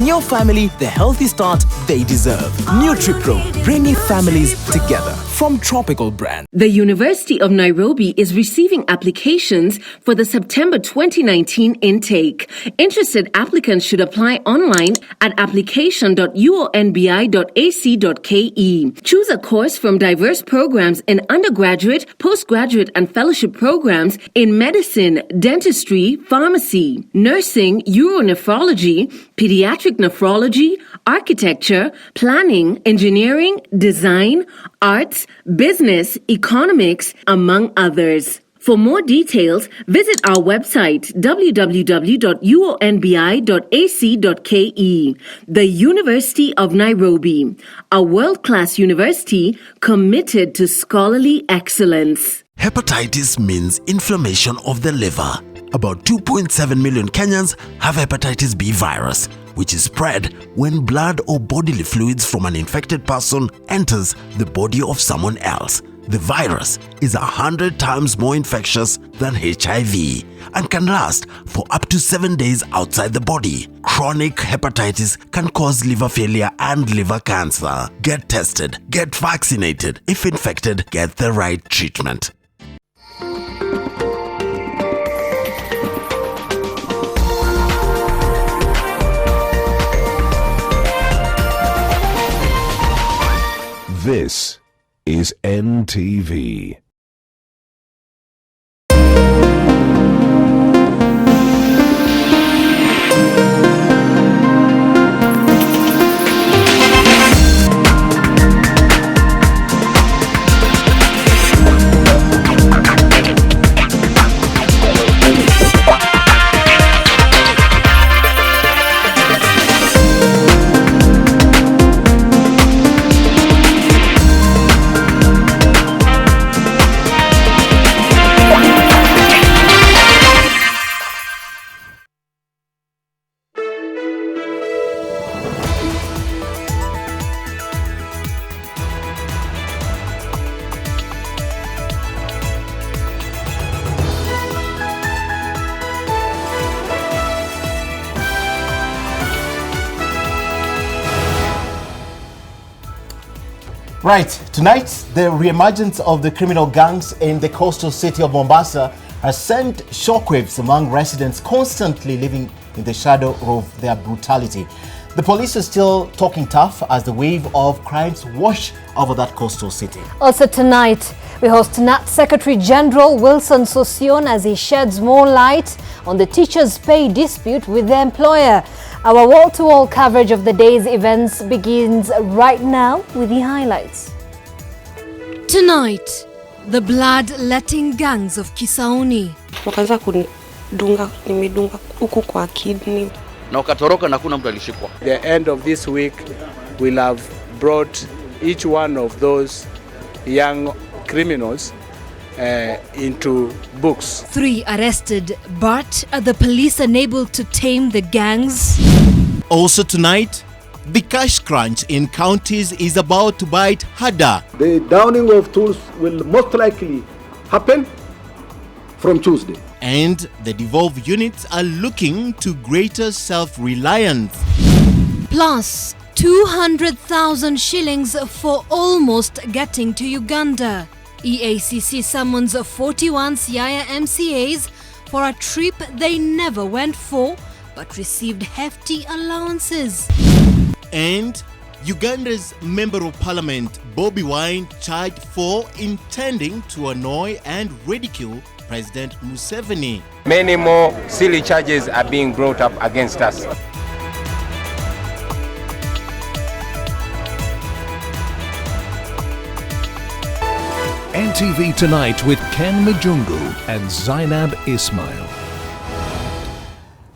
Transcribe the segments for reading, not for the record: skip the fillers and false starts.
Your family the healthy start they deserve. NutriPro, bringing families together. From Tropical brand. The University of Nairobi is receiving applications for the September 2019 intake. Interested applicants should apply online at application.uonbi.ac.ke. Choose a course from diverse programs in undergraduate, postgraduate, and fellowship programs in medicine, dentistry, pharmacy, nursing, uronephrology, pediatric nephrology, architecture, planning, engineering, design, arts, business, economics, among others. For more details, visit our website www.uonbi.ac.ke. The University of Nairobi, a world-class university committed to scholarly excellence. Hepatitis means inflammation of the liver. About 2.7 million Kenyans have hepatitis B virus, which is spread when blood or bodily fluids from an infected person enters the body of someone else. The virus is 100 times more infectious than HIV and can last for up to 7 days outside the body. Chronic hepatitis can cause liver failure and liver cancer. Get tested, get vaccinated. If infected, get the right treatment. This is NTV. Right, tonight, the reemergence of the criminal gangs in the coastal city of Mombasa has sent shockwaves among residents constantly living in the shadow of their brutality. The police are still talking tough as the wave of crimes wash over that coastal city. Also tonight, we host NAT Secretary General Wilson Sosion as he sheds more light on the teachers' pay dispute with their employer. Our wall-to-wall coverage of the day's events begins right now with the highlights. Tonight, the blood-letting gangs of Kisauni. Wakaanza kunidunga, nimedunga huku kwa kidney. Na ukatoroka na kuna mtu alishikwa. The end of this week we'll have brought each one of those young criminals into books. 3 arrested, but are the police unable to tame the gangs? Also tonight, the cash crunch in counties is about to bite harder. The downing of tools will most likely happen from Tuesday. And the devolved units are looking to greater self-reliance. Plus, 200,000 shillings for almost getting to Uganda. EACC summons 41 Siaya MCAs for a trip they never went for but received hefty allowances. And Uganda's Member of Parliament Bobi Wine charged for intending to annoy and ridicule President Museveni. Many more silly charges are being brought up against us. NTV Tonight with Ken Mijungu and Zeynab Ismail.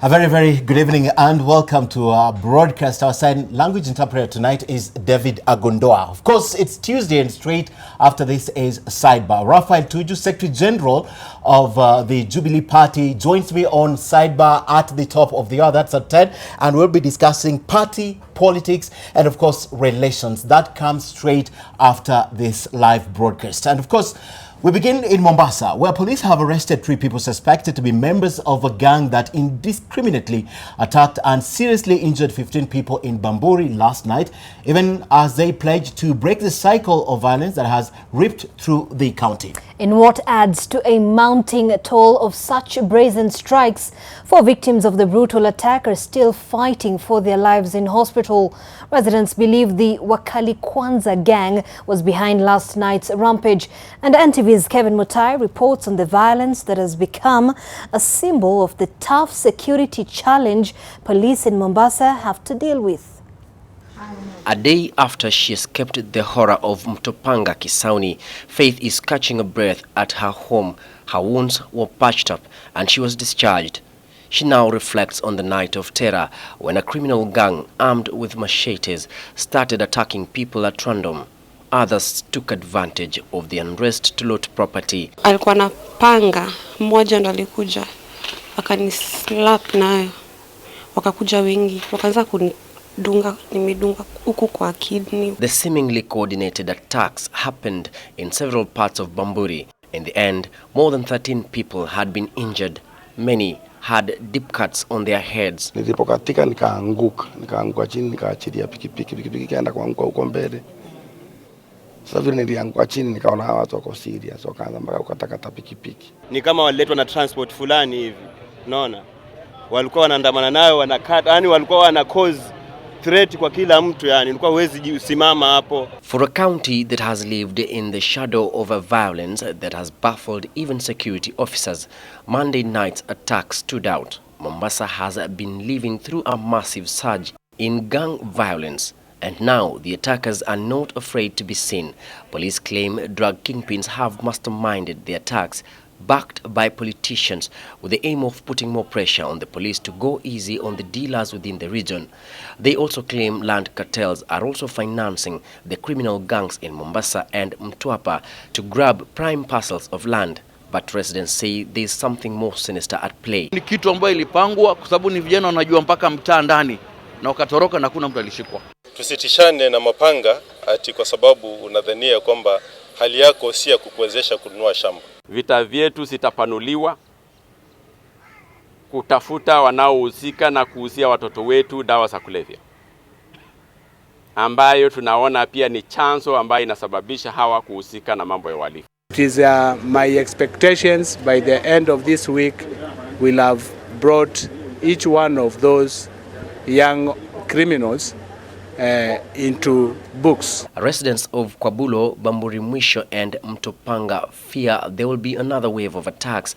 A very, very good evening and welcome to our broadcast. Our sign language interpreter tonight is David Agondoa. Of course, it's Tuesday and straight after this is Sidebar. Raphael Tuju, Secretary General of the Jubilee Party, joins me on Sidebar at the top of the hour. That's at 10. And we'll be discussing party politics and, of course, relations. That comes straight after this live broadcast. And, of course, We begin in Mombasa, where police have arrested 3 people suspected to be members of a gang that indiscriminately attacked and seriously injured 15 people in Bamburi last night, even as they pledged to break the cycle of violence that has ripped through the county. In what adds to a mounting toll of such brazen strikes, 4 victims of the brutal attack are still fighting for their lives in hospital. Residents believe the Wakali Kwanza gang was behind last night's rampage, and NTV's Kevin Mutai reports on the violence that has become a symbol of the tough security challenge police in Mombasa have to deal with. A day after she escaped the horror of Mtopanga Kisauni, Faith is catching a breath at her home. Her wounds were patched up and she was discharged. She now reflects on the night of terror when a criminal gang armed with machetes started attacking people at random. Others took advantage of the unrest to loot property. Alikuwa na panga, mmoja ndo alikuja akanislap nayo, wakakuja wengi, wakaanza kunidunga, nimedunga huku kwa kidney. The seemingly coordinated attacks happened in several parts of Bamburi. In the end, more than 13 people had been injured. Many had deep cuts on their heads. Nilipokatika nikaanguka chini, nikaachilia pikipiki kaenda kuanguka huko mbele. Sasa vile nilianguka chini nikaona hawa watu wako serious, wakaanza mpaka kukatakata pikipiki. Ni kama waliletwa na transport fulani hivi. Unaona? Walikuwa wanaandamana nayo, wanakata, yani walikuwa wana cause threat kwa kila mtu, yani ulikuwa huwezi usimama hapo. For a county that has lived in the shadow of a violence that has baffled even security officers, Monday night's attacks stood out. Mombasa has been living through a massive surge in gang violence, and now the attackers are not afraid to be seen. Police claim drug kingpins have masterminded the attacks, backed by politicians, with the aim of putting more pressure on the police to go easy on the dealers within the region. They also claim land cartels are also financing the criminal gangs in Mombasa and Mtwapa to grab prime parcels of land. But residents say there is something more sinister at play. Ni kitu ambayo ilipangwa kwa sababu ni vijana wanajua mpaka mtaa ndani na wakatoroka na kuna mtu alishikwa. Tusitishane na mapanga ati kwa sababu unadhania kwamba hali yako si ya kukuwezesha kununua shamba. Vita vyetu sitapanuliwa kutafuta wanaohusika na kuuzia watoto wetu dawa za kulevya, ambayo tunaona pia ni chanzo ambayo inasababisha hawa kuhusika na mambo ya uhalifu. It is my expectations by the end of this week we'll have brought each one of those young criminals into books. Residents of Kwabulo, Bamburi Mwisho and Mtopanga fear there will be another wave of attacks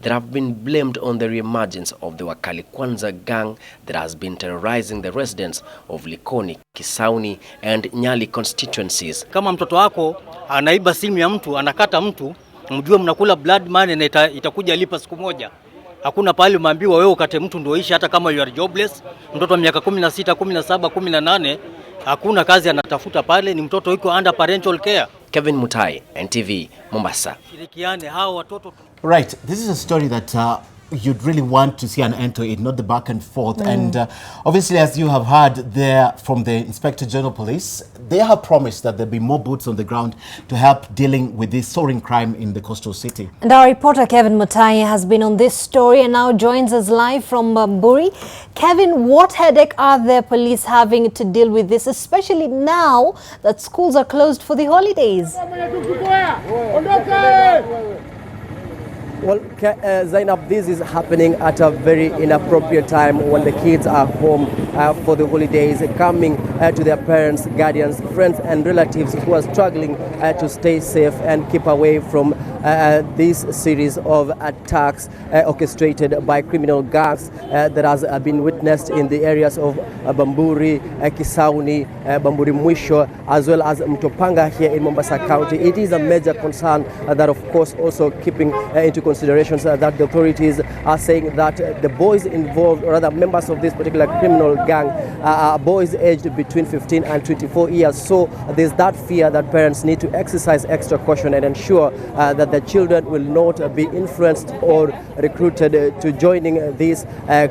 that have been blamed on the reemergence of the Wakali Kwanza gang that has been terrorizing the residents of Likoni, Kisauni and Nyali constituencies. Kama mtoto wako anaiba simu ya mtu, anakata mtu, mjue mnakula blood money na itakuja lipa siku moja. Hakuna pale umeambiwa wewe ukate mtu ndio ishi, hata kama you are jobless. Mtoto wa miaka 16, 17, 18 hakuna kazi anatafuta pale, ni mtoto yuko under parental care. Kevin Mutai, NTV, Mombasa. Shirikiane hao watoto. Right, this is a story that you'd really want to see an end to it, not the back and forth. And obviously, as you have heard there from the Inspector General Police, they have promised that there'll be more boots on the ground to help dealing with this soaring crime in the coastal city. And our reporter Kevin Mutai has been on this story and now joins us live from Bamburi. Kevin, what headache are the police having to deal with this, especially now that schools are closed for the holidays? Well, Zeynab, this is happening at a very inappropriate time when the kids are home for the holidays, coming to their parents, guardians, friends and relatives who are struggling to stay safe and keep away from this series of attacks orchestrated by criminal gangs that has been witnessed in the areas of Bamburi, Kisauni, Bamburi Mwisho, as well as Mtopanga here in Mombasa County. It is a major concern that, of course, also keeping into considerations that the authorities are saying that the boys involved, or rather members of this particular criminal gang, are boys aged between 15 and 24 years. So there's that fear that parents need to exercise extra caution and ensure that the children will not be influenced or recruited to joining these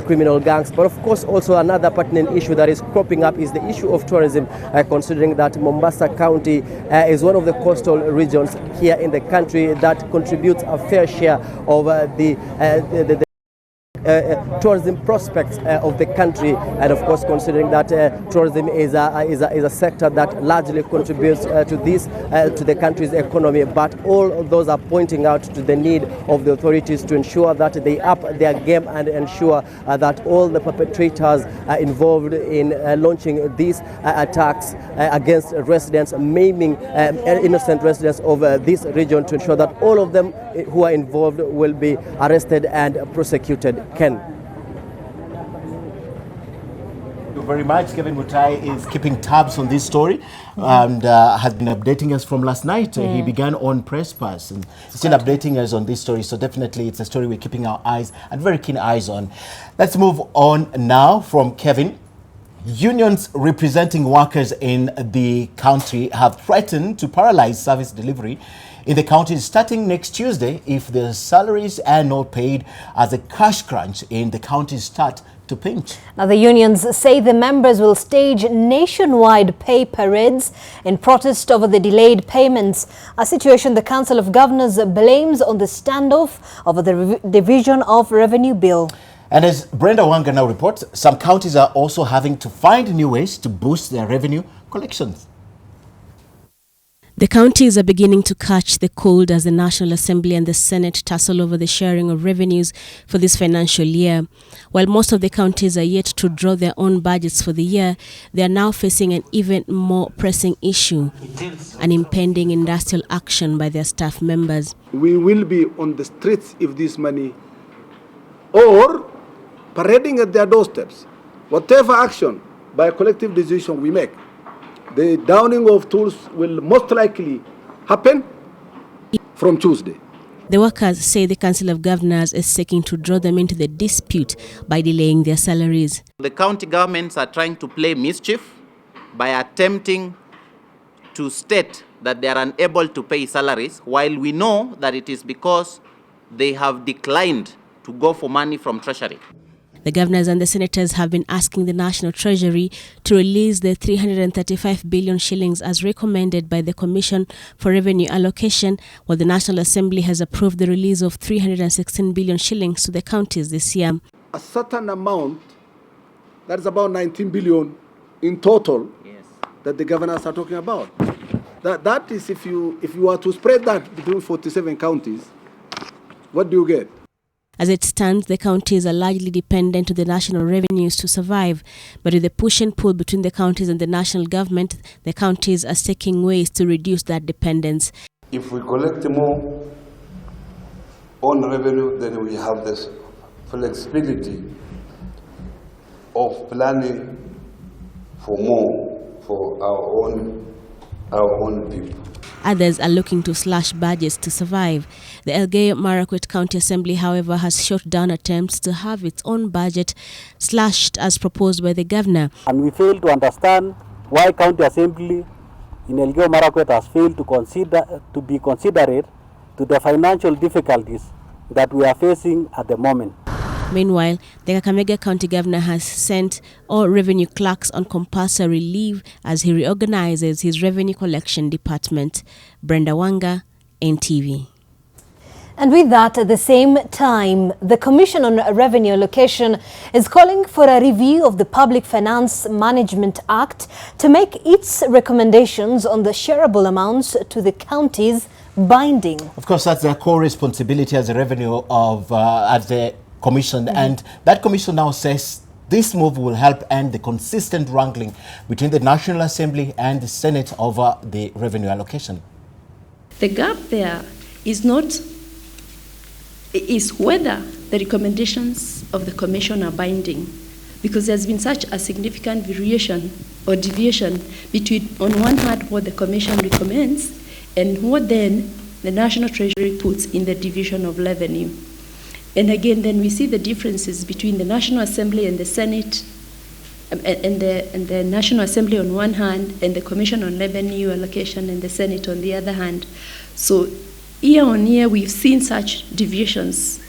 criminal gangs. But of course, also another pertinent issue that is cropping up is the issue of tourism, considering that Mombasa County is one of the coastal regions here in the country that contributes a fair share of the tourism prospects of the country, and of course considering that tourism is a sector that largely contributes to the country's economy. But all of those are pointing out to the need of the authorities to ensure that they up their game and ensure that all the perpetrators involved in launching these attacks against residents, maiming innocent residents of this region, to ensure that all of them who are involved will be arrested and prosecuted. Ken. Thank you very much. Kevin Mutai is keeping tabs on this story and has been updating us from last night. He began on Press Pass and still updating us on this story. So definitely it's a story we're keeping our eyes and very keen eyes on. Let's move on now from Kevin. Unions representing workers in the country have threatened to paralyze service delivery in the county starting next Tuesday if their salaries are not paid, as a cash crunch in the county start to pinch. Now, the unions say the members will stage nationwide pay parades in protest over the delayed payments, a situation the Council of Governors blames on the standoff over the Division of Revenue Bill. And as Brenda Wanga now reports, some counties are also having to find new ways to boost their revenue collections. The counties are beginning to catch the cold as the National Assembly and the Senate tussle over the sharing of revenues for this financial year. While most of the counties are yet to draw their own budgets for the year, they are now facing an even more pressing issue, an impending industrial action by their staff members. We will be on the streets if this money, or parading at their doorsteps. Whatever action by a collective decision we make, the downing of tools will most likely happen from Tuesday. The workers say the Council of Governors is seeking to draw them into the dispute by delaying their salaries. The county governments are trying to play mischief by attempting to state that they are unable to pay salaries, while we know that it is because they have declined to go for money from Treasury. The governors and the senators have been asking the National Treasury to release the 335 billion shillings as recommended by the Commission for Revenue Allocation, while the National Assembly has approved the release of 316 billion shillings to the counties this year. A certain amount, that is about 19 billion in total, that the governors are talking about. That is, if you are to spread that between 47 counties, what do you get? As it stands, the counties are largely dependent on the national revenues to survive. But with the push and pull between the counties and the national government, the counties are seeking ways to reduce that dependence. If we collect more on revenue, then we have this flexibility of planning for more for our own people. Others are looking to slash budgets to survive. The Elgeyo-Marakwet County Assembly, however, has shot down attempts to have its own budget slashed as proposed by the governor. And we fail to understand why County Assembly in Elgeyo-Marakwet has failed to be considerate to the financial difficulties that we are facing at the moment. Meanwhile, the Kakamega County Governor has sent all revenue clerks on compulsory leave as he reorganizes his revenue collection department. Brenda Wanga, NTV. And with that, at the same time, the Commission on Revenue Allocation is calling for a review of the Public Finance Management Act to make its recommendations on the shareable amounts to the counties binding. Of course, that's their core responsibility as a revenue of as the Commission, and that Commission now says this move will help end the consistent wrangling between the National Assembly and the Senate over the revenue allocation. The gap there is whether the recommendations of the Commission are binding, because there's been such a significant variation or deviation between, on one hand, what the Commission recommends and what then the National Treasury puts in the division of revenue. And again, then we see the differences between the National Assembly and the Senate, and the National Assembly on one hand, and the Commission on Revenue Allocation and the Senate on the other hand. So year on year, we've seen such deviations.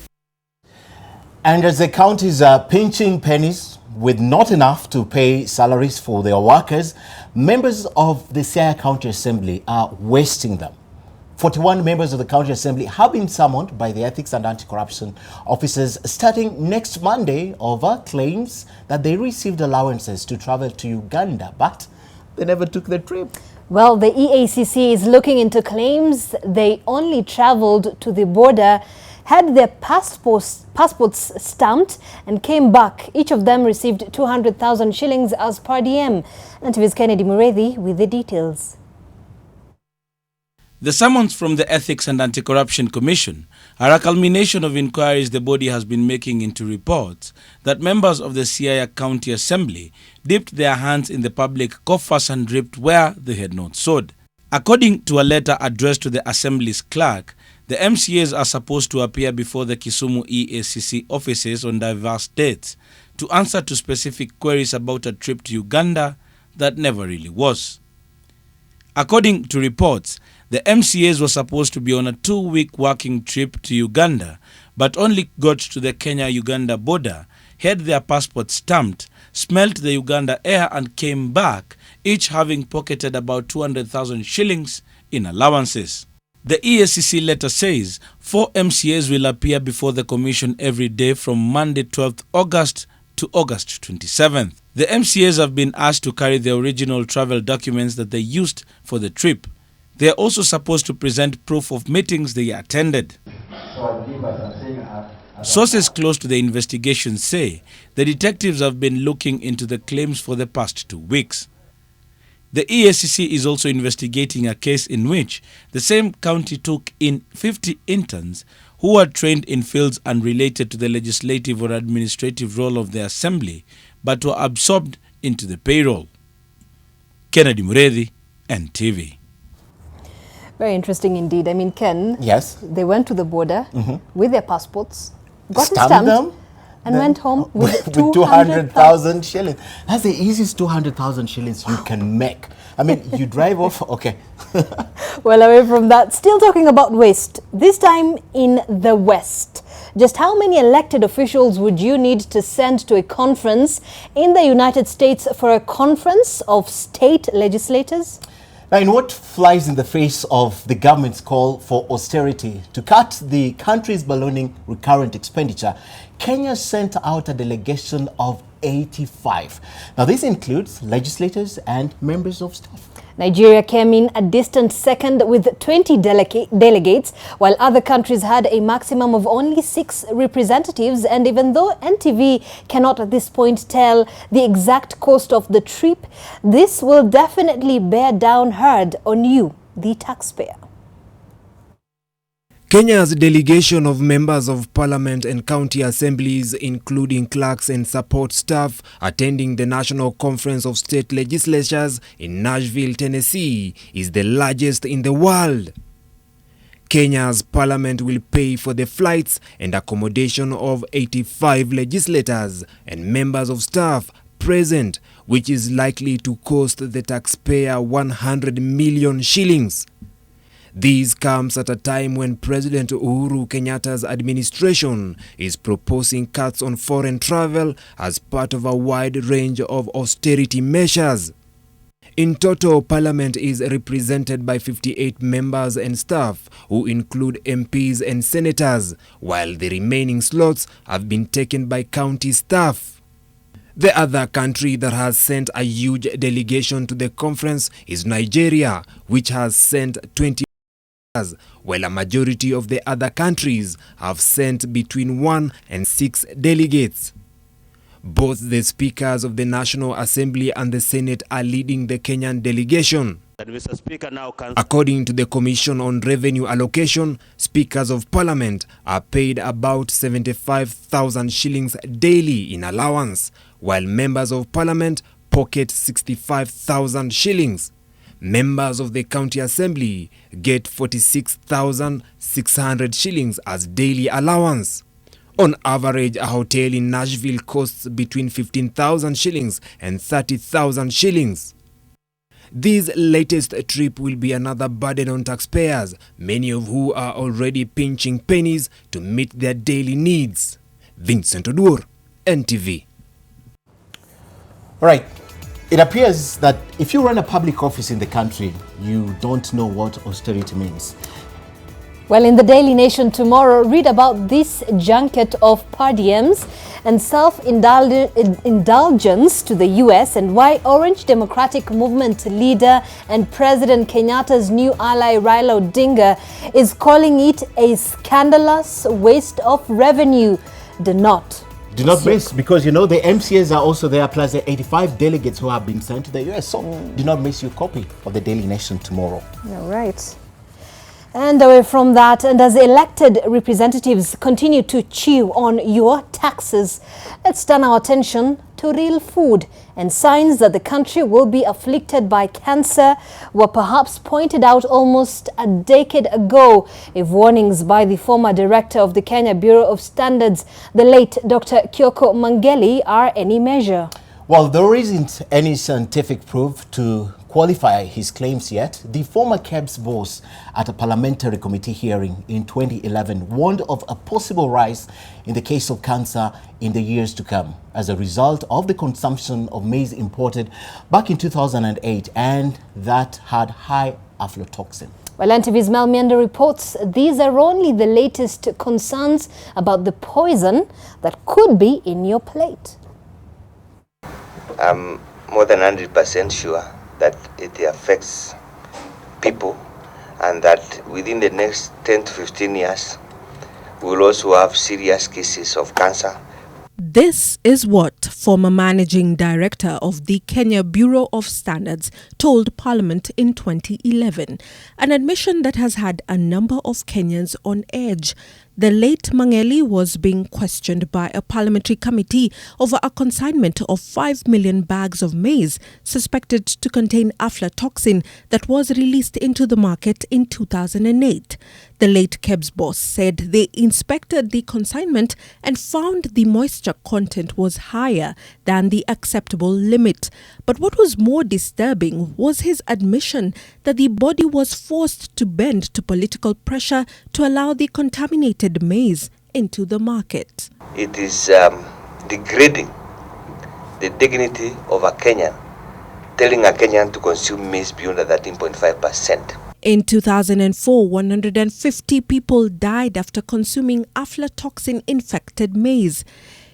And as the counties are pinching pennies with not enough to pay salaries for their workers, members of the Siaya County Assembly are wasting them. 41 members of the County Assembly have been summoned by the Ethics and Anti-Corruption officers starting next Monday over claims that they received allowances to travel to Uganda, but they never took the trip. Well, the EACC is looking into claims they only traveled to the border, had their passports stamped and came back. Each of them received 200,000 shillings as per diem. NTV's Kennedy Mureithi with the details. The summons from the Ethics and Anti-Corruption Commission are a culmination of inquiries the body has been making into reports that members of the Siaya County Assembly dipped their hands in the public coffers and reaped where they had not sowed. According to a letter addressed to the Assembly's clerk, the MCAs are supposed to appear before the Kisumu EACC offices on diverse dates to answer to specific queries about a trip to Uganda that never really was. According to reports, the MCAs were supposed to be on a 2-week working trip to Uganda, but only got to the Kenya-Uganda border, had their passports stamped, smelt the Uganda air and came back, each having pocketed about 200,000 shillings in allowances. The EACC letter says 4 MCAs will appear before the Commission every day from Monday 12th August to August 27th. The MCAs have been asked to carry the original travel documents that they used for the trip. They are also supposed to present proof of meetings they attended. Sources close to the investigation say the detectives have been looking into the claims for the past 2 weeks. The EACC is also investigating a case in which the same county took in 50 interns who were trained in fields unrelated to the legislative or administrative role of the assembly but were absorbed into the payroll. Kennedy Mureithi, NTV. Very interesting indeed. I mean, Ken, yes, they went to the border with their passports, got Stamped stamped, them, and went home with 200,000 shillings. That's the easiest 200,000 shillings you can make. I mean, you drive off, okay. Well, away from that, still talking about waste, this time in the West. Just how many elected officials would you need to send to a conference in the United States for a conference of state legislators? Now, in what flies in the face of the government's call for austerity to cut the country's ballooning recurrent expenditure, Kenya sent out a delegation of 85. Now, this includes legislators and members of staff. Nigeria came in a distant second with 20 delegates, while other countries had a maximum of only 6 representatives. And even though NTV cannot at this point tell the exact cost of the trip, this will definitely bear down hard on you, the taxpayer. Kenya's delegation of members of parliament and county assemblies, including clerks and support staff, attending the National Conference of State Legislatures in Nashville, Tennessee, is the largest in the world. Kenya's parliament will pay for the flights and accommodation of 85 legislators and members of staff present, which is likely to cost the taxpayer 100 million shillings. This comes at a time when President Uhuru Kenyatta's administration is proposing cuts on foreign travel as part of a wide range of austerity measures. In total, Parliament is represented by 58 members and staff, who include MPs and senators, while the remaining slots have been taken by county staff. The other country that has sent a huge delegation to the conference is Nigeria, which has sent 20, while a majority of the other countries have sent between 1 and 6 delegates. Both the speakers of the National Assembly and the Senate are leading the Kenyan delegation. Mr. Speaker, now according to the Commission on Revenue Allocation, speakers of parliament are paid about 75,000 shillings daily in allowance, while members of parliament pocket 65,000 shillings. Members of the county assembly get 46,600 shillings as daily allowance. On average, a hotel in Nashville costs between 15,000 shillings and 30,000 shillings. This latest trip will be another burden on taxpayers, many of who are already pinching pennies to meet their daily needs. Vincent Odur, NTV. All right. It appears that if you run a public office in the country, you don't know what austerity means. Well, in the Daily Nation tomorrow, read about this junket of per diems and self-indulgence to the US and why Orange Democratic Movement leader and President Kenyatta's new ally Raila Odinga is calling it a scandalous waste of revenue. Do not miss, because you know the MCAs are also there, plus the 85 delegates who have been sent to the US. So do not miss your copy of the Daily Nation tomorrow. All right. And away from that, and as elected representatives continue to chew on your taxes, let's turn our attention to real food. And signs that the country will be afflicted by cancer were perhaps pointed out almost a decade ago, if warnings by the former director of the Kenya Bureau of Standards, the late Dr. Kyoko Mangeli, are any measure. Well, there isn't any scientific proof to qualify his claims yet. The former KEBS boss at a parliamentary committee hearing in 2011 warned of a possible rise in the case of cancer in the years to come as a result of the consumption of maize imported back in 2008 and that had high aflatoxin. Well, NTV's Mijungu reports these are only the latest concerns about the poison that could be in your plate. I'm more than 100% sure that it affects people and that within the next 10 to 15 years, we will also have serious cases of cancer. This is what former managing director of the Kenya Bureau of Standards told Parliament in 2011, an admission that has had a number of Kenyans on edge. The late Mangeli was being questioned by a parliamentary committee over a consignment of 5 million bags of maize suspected to contain aflatoxin that was released into the market in 2008. The late KEBS boss said they inspected the consignment and found the moisture content was higher than the acceptable limit. But what was more disturbing was his admission that the body was forced to bend to political pressure to allow the contaminated maize into the market. It is degrading the dignity of a Kenyan, telling a Kenyan to consume maize beyond 13.5%. In 2004, 150 people died after consuming aflatoxin-infected maize.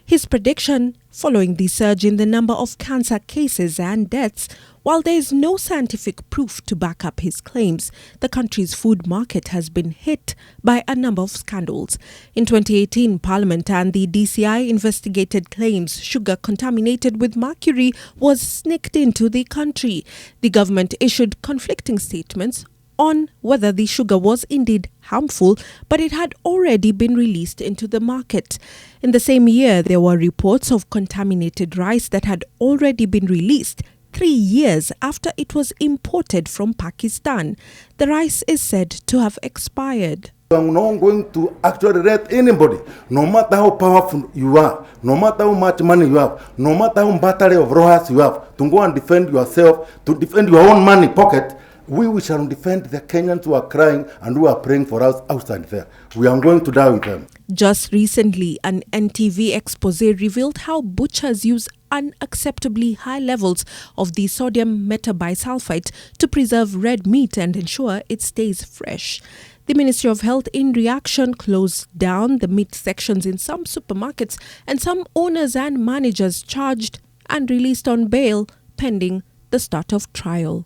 His prediction, following the surge in the number of cancer cases and deaths, while there is no scientific proof to back up his claims, the country's food market has been hit by a number of scandals. In 2018, Parliament and the DCI investigated claims sugar contaminated with mercury was sneaked into the country. The government issued conflicting statements on whether the sugar was indeed harmful, but it had already been released into the market. In the same year, there were reports of contaminated rice that had already been released 3 years after it was imported from Pakistan. The rice is said to have expired. I'm not going to actually let anybody, no matter how powerful you are, no matter how much money you have, no matter how battery of rohas you have, to go and defend yourself, to defend your own money pocket. We shall defend the Kenyans who are crying and who are praying for us outside there. We are going to die with them. Just recently, an NTV expose revealed how butchers use unacceptably high levels of the sodium metabisulfite to preserve red meat and ensure it stays fresh. The Ministry of Health, in reaction, closed down the meat sections in some supermarkets, and some owners and managers charged and released on bail pending the start of trial.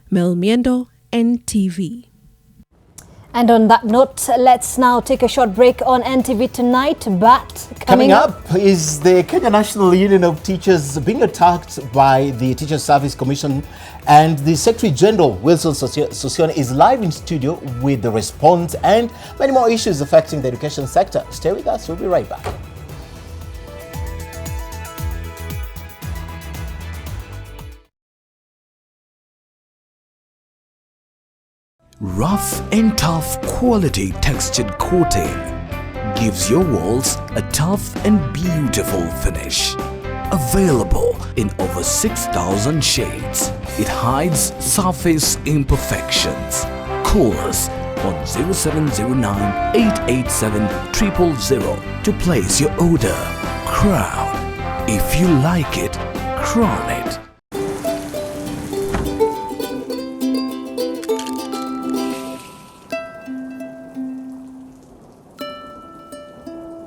Mijungu, NTV. And on that note, let's now take a short break on NTV Tonight. But coming up is the Kenya National Union of Teachers being attacked by the Teacher Service Commission, and the Secretary General Wilson Sossion is live in studio with the response and many more issues affecting the education sector. Stay with us, we'll be right back. Rough and tough quality textured coating gives your walls a tough and beautiful finish. Available in over 6,000 shades. it hides surface imperfections. Call us on 0709 887 000 to place your order. Crown. If you like it, crown it.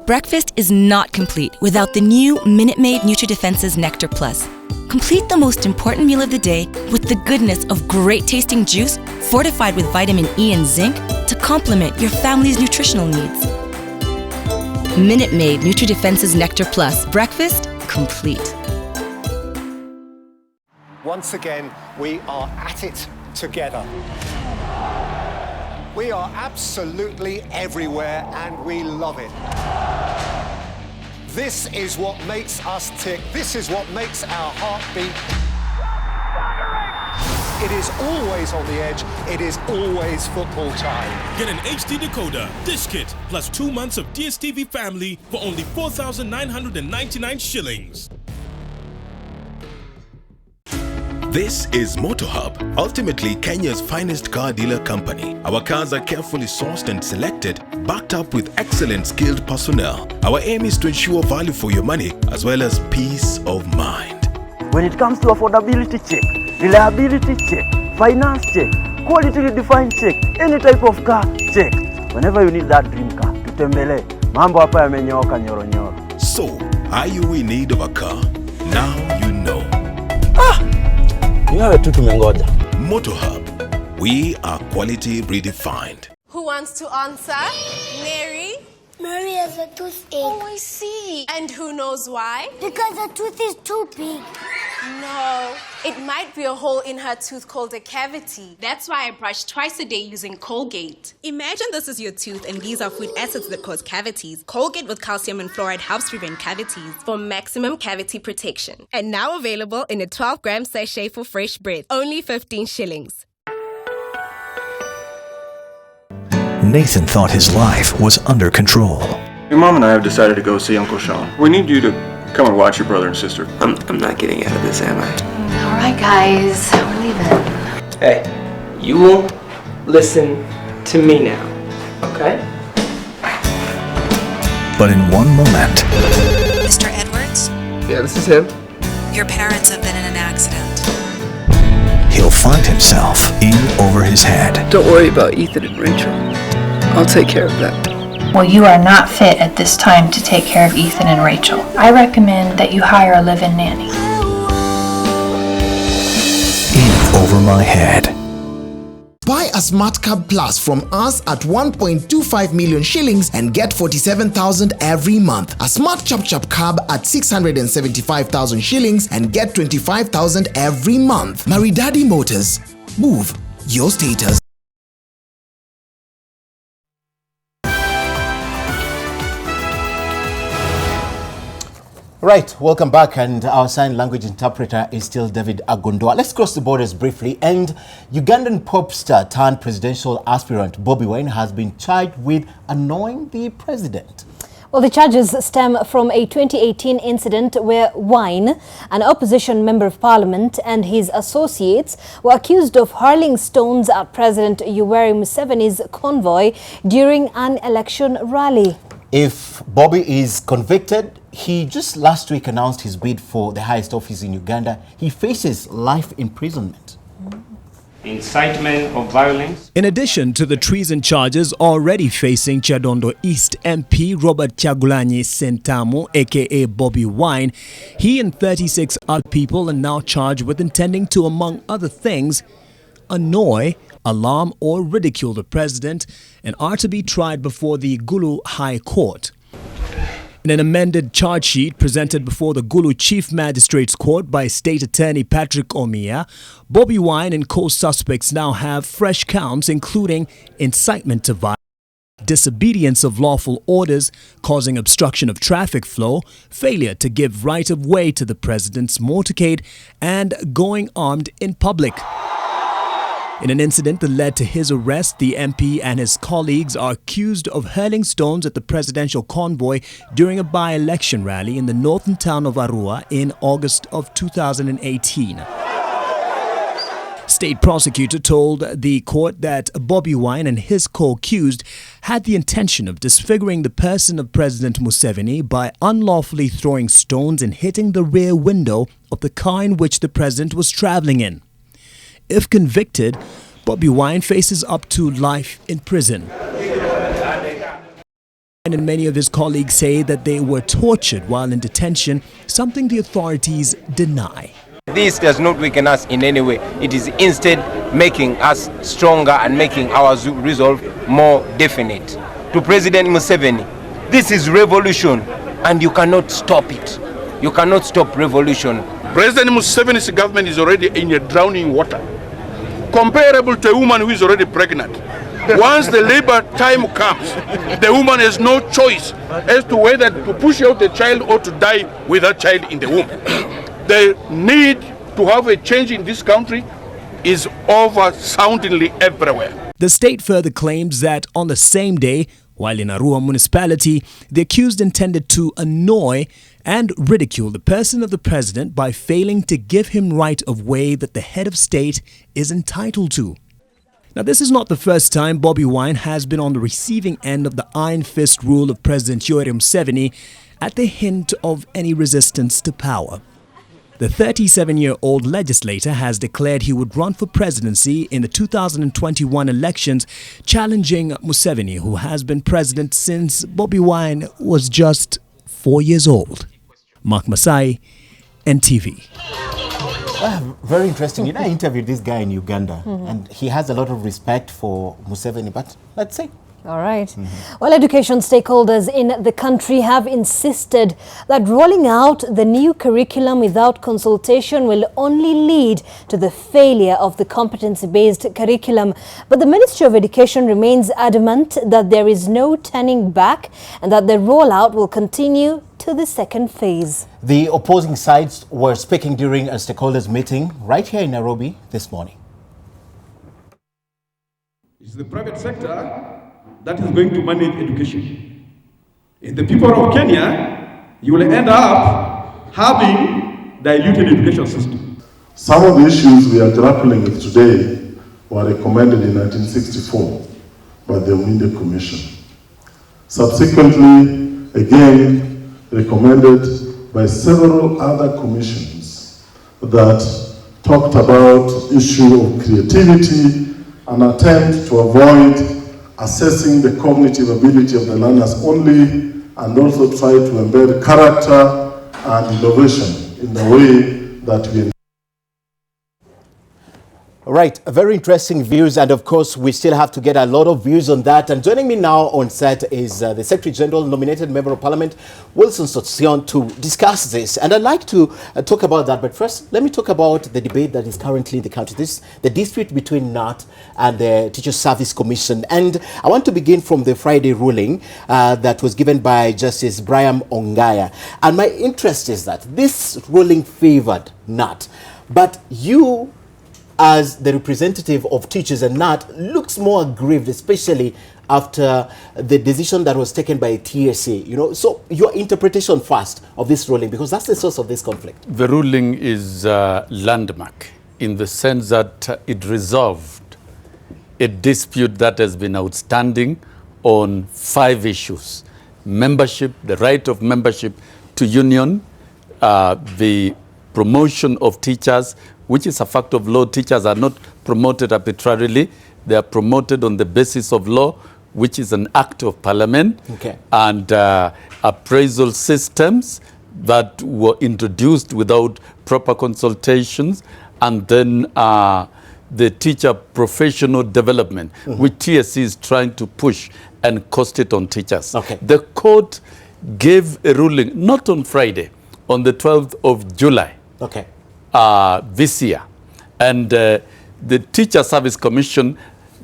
Breakfast is not complete without the new Minute Maid NutriDefense's Nectar Plus. Complete the most important meal of the day with the goodness of great tasting juice fortified with vitamin E and zinc to complement your family's nutritional needs. Minute Maid NutriDefense's Nectar Plus. Breakfast complete. Once again, we are at it together. We are absolutely everywhere and we love it. This is what makes us tick. This is what makes our heart beat. It is always on the edge. It is always football time. Get an HD decoder, dish kit, plus 2 months of DSTV Family for only 4,999 shillings. This is MotoHub, ultimately Kenya's finest car dealer company. Our cars are carefully sourced and selected, backed up with excellent skilled personnel. Our aim is to ensure value for your money as well as peace of mind. When it comes to affordability check, reliability check, finance check, quality defined check, any type of car check. Whenever you need that dream car, tutembele. Mambo hapa yamenyooka nyoro nyoro. So, are you in need of a car? Now you know. MotoHub, we are quality redefined. Who wants to answer? Mary? Mary has a toothache. Oh, I see. And who knows why? Because her tooth is too big. No, it might be a hole in her tooth called a cavity. That's why I brush twice a day using Colgate. Imagine this is your tooth and these are food acids that cause cavities. Colgate with calcium and fluoride helps prevent cavities For maximum cavity protection. and now available in a 12-gram sachet for fresh breath. Only 15 shillings. Nathan thought his life was under control. Your mom and I have decided to go see Uncle Sean. We need you to come and watch your brother and sister. I'm not getting out of this, am I? All right, guys, we're leaving. Hey, you will listen to me now, okay? But in one moment, Mr. Edwards, Yeah, this is him. your parents have been in an accident. he'll find himself in over his head. Don't worry about Ethan and Rachel. I'll take care of them. Well, you are not fit at this time to take care of Ethan and Rachel. I recommend that you hire a live-in nanny. In over my head. Buy a Smart Card Plus from us at 1.25 million shillings and get 47,000 every month. A Smart Chop Chop Cab at 675,000 shillings and get 25,000 every month. Maridadi Motors. Move your status. Right, welcome back, and our sign language interpreter is still David Agondoa. Let's cross the borders briefly, and Ugandan pop star turned presidential aspirant Bobi Wine has been charged with annoying the president. Well, the charges stem from a 2018 incident where Wine, an opposition member of parliament, and his associates were accused of hurling stones at President Yoweri Museveni's convoy during an election rally. If Bobby is convicted, he just last week announced his bid for the highest office in Uganda. He faces life imprisonment. Incitement of violence. In addition to the treason charges already facing Chadondo East MP Robert Kyagulanyi Sentamu, aka Bobi Wine, he and 36 other people are now charged with intending to, among other things, annoy, alarm or ridicule the president and are to be tried before the Gulu High Court. In an amended charge sheet presented before the Gulu Chief Magistrates Court by State Attorney Patrick Omia, Bobi Wine and co-suspects now have fresh counts including incitement to violence, disobedience of lawful orders causing obstruction of traffic flow, failure to give right of way to the president's motorcade, and going armed in public. In an incident that led to his arrest, the MP and his colleagues are accused of hurling stones at the presidential convoy during a by-election rally in the northern town of Arua in August of 2018. State prosecutor told the court that Bobi Wine and his co-accused had the intention of disfiguring the person of President Museveni by unlawfully throwing stones and hitting the rear window of the car in which the president was traveling in. If convicted, Bobi Wine faces up to life in prison. And many of his colleagues say that they were tortured while in detention, something the authorities deny. This does not weaken us in any way. It is instead making us stronger and making our resolve more definite. To President Museveni, this is revolution and you cannot stop it. You cannot stop revolution. President Museveni's government is already in a drowning water, comparable to a woman who is already pregnant. Once the labor time comes, the woman has no choice as to whether to push out the child or to die with that child in the womb. The need to have a change in this country is oversoundingly everywhere. The state further claims that on the same day, while in Arua municipality, the accused intended to annoy and ridicule the person of the president by failing to give him right of way that the head of state is entitled to. Now, this is not the first time Bobi Wine has been on the receiving end of the iron fist rule of President Yoweri Museveni at the hint of any resistance to power. The 37-year-old legislator has declared he would run for presidency in the 2021 elections, challenging Museveni, who has been president since Bobi Wine was just 4 years old. Mark Masai, NTV. Very interesting. You know, I interviewed this guy in Uganda, and he has a lot of respect for Museveni, but let's see. All right. Well, education stakeholders in the country have insisted that rolling out the new curriculum without consultation will only lead to the failure of the competency-based curriculum. But the Ministry of Education remains adamant that there is no turning back and that the rollout will continue to the second phase. The opposing sides were speaking during a stakeholders meeting right here in Nairobi this morning. It's the private sector that is going to manage education. In the people of Kenya, you will end up having diluted education system. Some of the issues we are grappling with today were recommended in 1964 by the Uminde Commission. Subsequently, again, recommended by several other commissions that talked about issue of creativity, an attempt to avoid assessing the cognitive ability of the learners only, and also try to embed character and innovation in the way that we. All right, very interesting views, and of course we still have to get a lot of views on that. And joining me now on set is the Secretary General, nominated Member of Parliament, Wilson Sossion, to discuss this. And I'd like to talk about that, but first let me talk about the debate that is currently in the country. This the dispute between NAT and the Teacher Service Commission. And I want to begin from the Friday ruling that was given by Justice Brian Ongaya. And my interest is that this ruling favored NAT, but you, as the representative of teachers and NAT, looks more aggrieved, especially after the decision that was taken by TSA. You know, so your interpretation first of this ruling, because that's the source of this conflict. The ruling is landmark in the sense that it resolved a dispute that has been outstanding on 5 issues: membership, the right of membership to union, the promotion of teachers, which is a fact of law. Teachers are not promoted arbitrarily. They are promoted on the basis of law, which is an act of parliament. Okay. And appraisal systems that were introduced without proper consultations. And then the teacher professional development, which TSC is trying to push and cost it on teachers. Okay. The court gave a ruling, not on Friday, on the 12th of July. Okay. This year. And the Teacher Service Commission,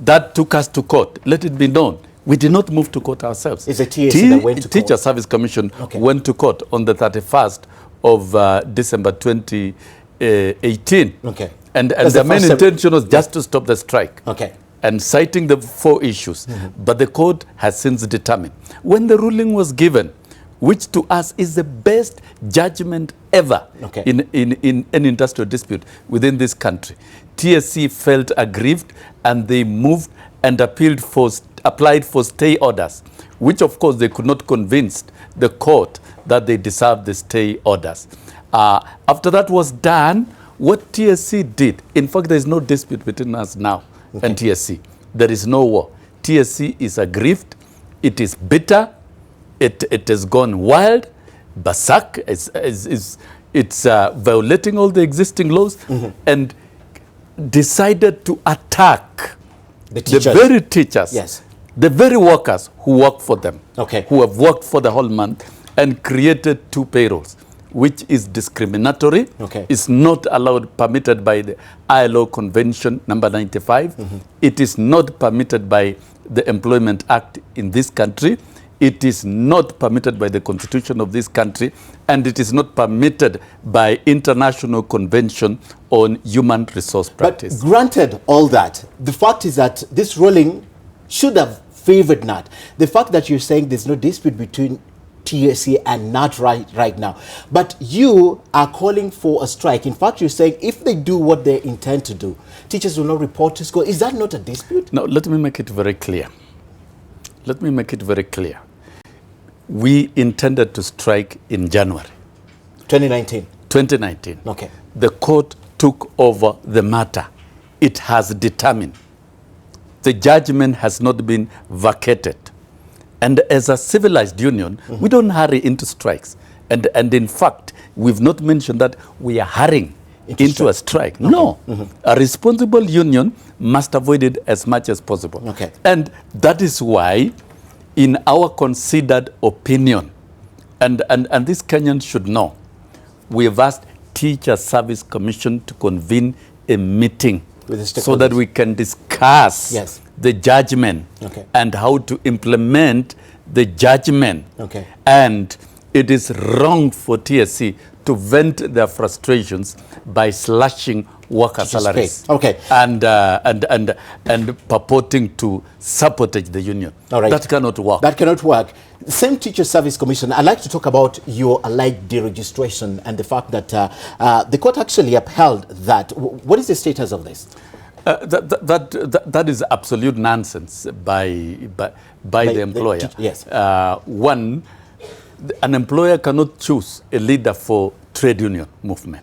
that took us to court. Let it be known, we did not move to court ourselves. It's a TSC that went to Teacher court. Service Commission went to court on the 31st of December 2018. Okay. And the main intention was just to stop the strike. Okay. And citing the 4 issues. But the court has since determined. When the ruling was given, which to us is the best judgment ever in an industrial dispute within this country. TSC felt aggrieved and they moved and applied for stay orders, which of course they could not convince the court that they deserved the stay orders. After that was done, what TSC did, in fact there is no dispute between us now and TSC. There is no war. TSC is aggrieved, it is bitter, it has gone wild. Basak it's violating all the existing laws and decided to attack the very teachers, the very workers who work for them, who have worked for the whole month, and created 2 payrolls, which is discriminatory, is not allowed, permitted by the ILO Convention number 95. It is not permitted by the Employment Act in this country. It is not permitted by the Constitution of this country, and it is not permitted by International Convention on Human Resource Practice. But granted all that, the fact is that this ruling should have favored NAT. The fact that you're saying there's no dispute between TSC and NAT right now, but you are calling for a strike. In fact, you're saying if they do what they intend to do, teachers will not report to school. Is that not a dispute? No, let me make it very clear. Let me make it very clear. We intended to strike in January 2019. 2019. Okay. The court took over the matter. It has determined. The judgment has not been vacated. And as a civilized union, we don't hurry into strikes. And in fact, we've not mentioned that we are hurrying into a strike. No. A responsible union must avoid it as much as possible. And that is why, in our considered opinion, and this Kenyans should know, we have asked Teacher Service Commission to convene a meeting so that we can discuss the judgment and how to implement the judgment. And it is wrong for TSC to vent their frustrations by slashing worker salaries and purporting to sabotage the union. That cannot work. That cannot work. Same Teacher Service Commission, I'd like to talk about your allied deregistration and the fact that the court actually upheld that. What is the status of this? That is absolute nonsense by the employer. One, an employer cannot choose a leader for trade union movement.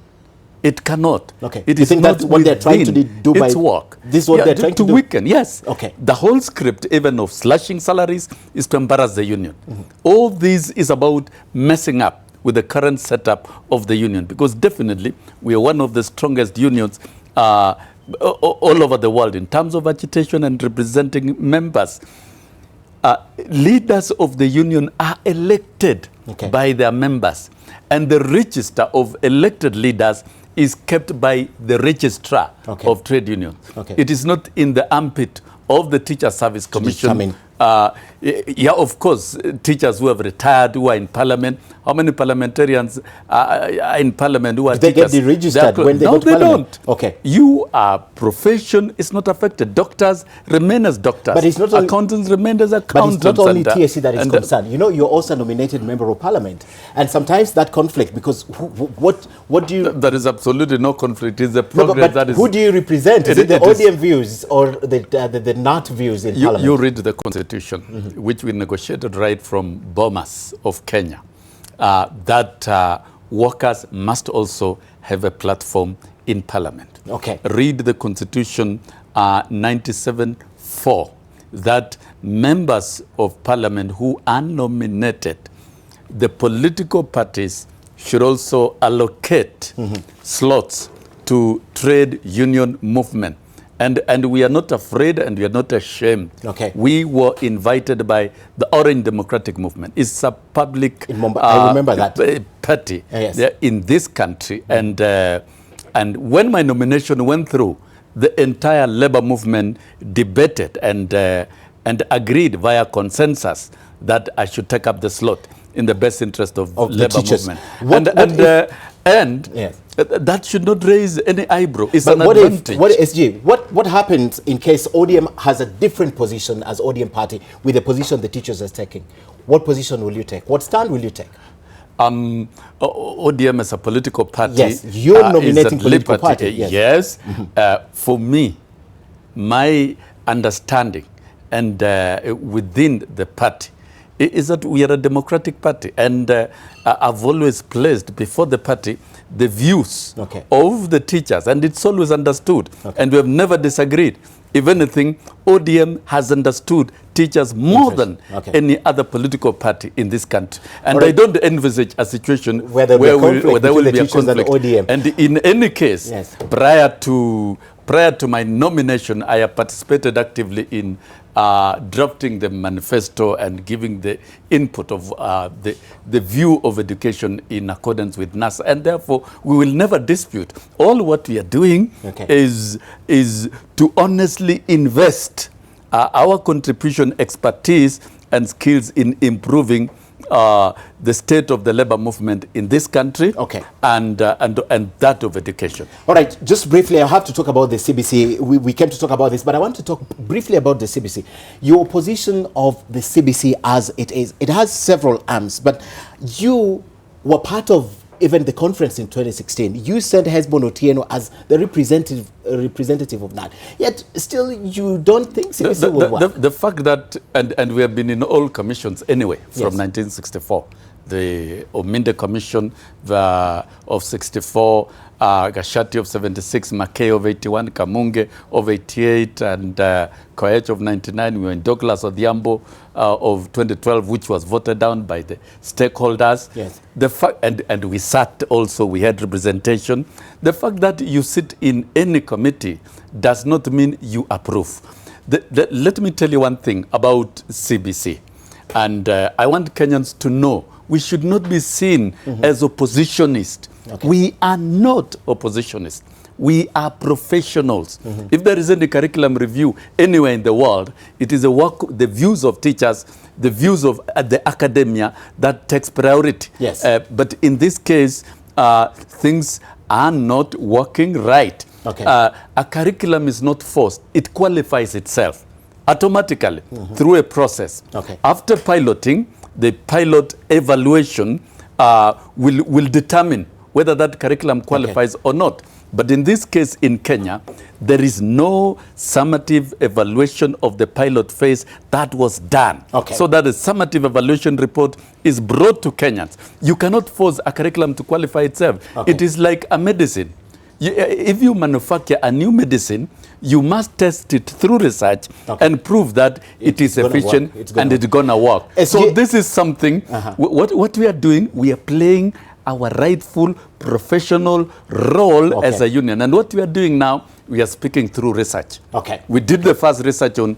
It cannot. It is not that's what they're trying to do by its work. This is what they're trying to do? Weaken, yes. The whole script, even of slashing salaries, is to embarrass the union. All this is about messing up with the current setup of the union, because definitely we are one of the strongest unions all over the world in terms of agitation and representing members. Leaders of the union are elected by their members, and the register of elected leaders is kept by the registrar of trade unions. It is not in the armpit of the Teacher Service Commission. Of course, teachers who have retired, who are in parliament. How many parliamentarians are in parliament who are teachers? They get deregistered when they go to parliament? Don't. Your profession is not affected. Doctors remain as doctors. But it's not accountants remain as accountants. But it's not only TSC that is concerned. You know, you're also a nominated member of parliament. And sometimes that conflict, because what do you... There is absolutely no conflict. It's the progress that is... Who do you represent? Is it the ODM views or the NAT views in parliament? You read the Constitution, which we negotiated right from Bomas of Kenya, that workers must also have a platform in parliament. Read the Constitution 97(4), that members of parliament who are nominated, the political parties should also allocate slots to trade union movement. And we are not afraid and we are not ashamed. We were invited by the Orange Democratic Movement. It's a public I remember that. party in this country. And when my nomination went through, the entire labor movement debated and agreed via consensus that I should take up the slot in the best interest of labor movement. That should not raise any eyebrow. It's an advantage. What happens in case ODM has a different position as ODM party with the position the teachers are taking? what position will you take? What stand will you take? ODM as a political party. Yes, you're nominating political party. Yes. For me, my understanding and within the party is that we are a democratic party, and I've always placed before the party the views of the teachers, and it's always understood, and we have never disagreed. If anything, ODM has understood teachers more than any other political party in this country. And I don't envisage a situation where there will be a conflict. And in any case, prior to my nomination, I have participated actively in drafting the manifesto and giving the input of the view of education in accordance with NASA. And therefore, we will never dispute. All what we are doing is to honestly invest our contribution, expertise, and skills in improving the state of the labor movement in this country and that of education. All right, just briefly, I have to talk about the CBC. We came to talk about this, but I want to talk briefly about the CBC. Your position of the CBC as it is, it has several arms, but you were part of even the conference in 2016. You sent Hezbon Otieno as the representative of that. Yet still you don't think CBC will work. The fact that, and we have been in all commissions anyway from 1964. The Ominde Commission of 64, Gashati of 76, Mackay of 81, Kamunge of 88, and Koech of 99. We were in Douglas Odhiambo of 2012, which was voted down by the stakeholders. Yes. The fact, and we sat also, we had representation. The fact that you sit in any committee does not mean you approve. Let me tell you one thing about CBC. And I want Kenyans to know we should not be seen as oppositionists. We are not oppositionists. We are professionals. If there is any curriculum review anywhere in the world, it is the views of teachers, the views of the academia that takes priority. Yes. But in this case, things are not working right. A curriculum is not forced. It qualifies itself automatically through a process. After piloting, the pilot evaluation will determine whether that curriculum qualifies or not. But in this case in Kenya, there is no summative evaluation of the pilot phase that was done. So that a summative evaluation report is brought to Kenyans. You cannot force a curriculum to qualify itself. It is like a medicine. If you manufacture a new medicine, you must test it through research and prove that it is efficient and it's going to work. So this is something, what we are doing, we are playing our rightful professional role as a union. And what we are doing now, we are speaking through research. We did the first research on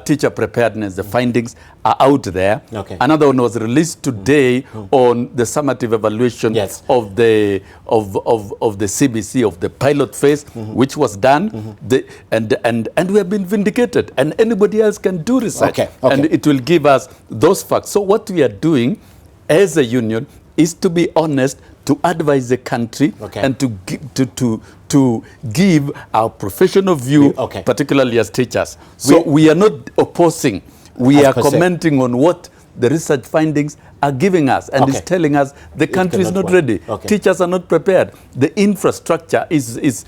teacher preparedness. The findings are out there. Another one was released today on the summative evaluation of the CBC, of the pilot phase, which was done. And we have been vindicated. And anybody else can do research. And it will give us those facts. So what we are doing as a union is to be honest, to advise the country, and to give our professional view, particularly as teachers. So we are not opposing. We are commenting on what the research findings are giving us, and it's telling us the country is not ready. Teachers are not prepared. The infrastructure is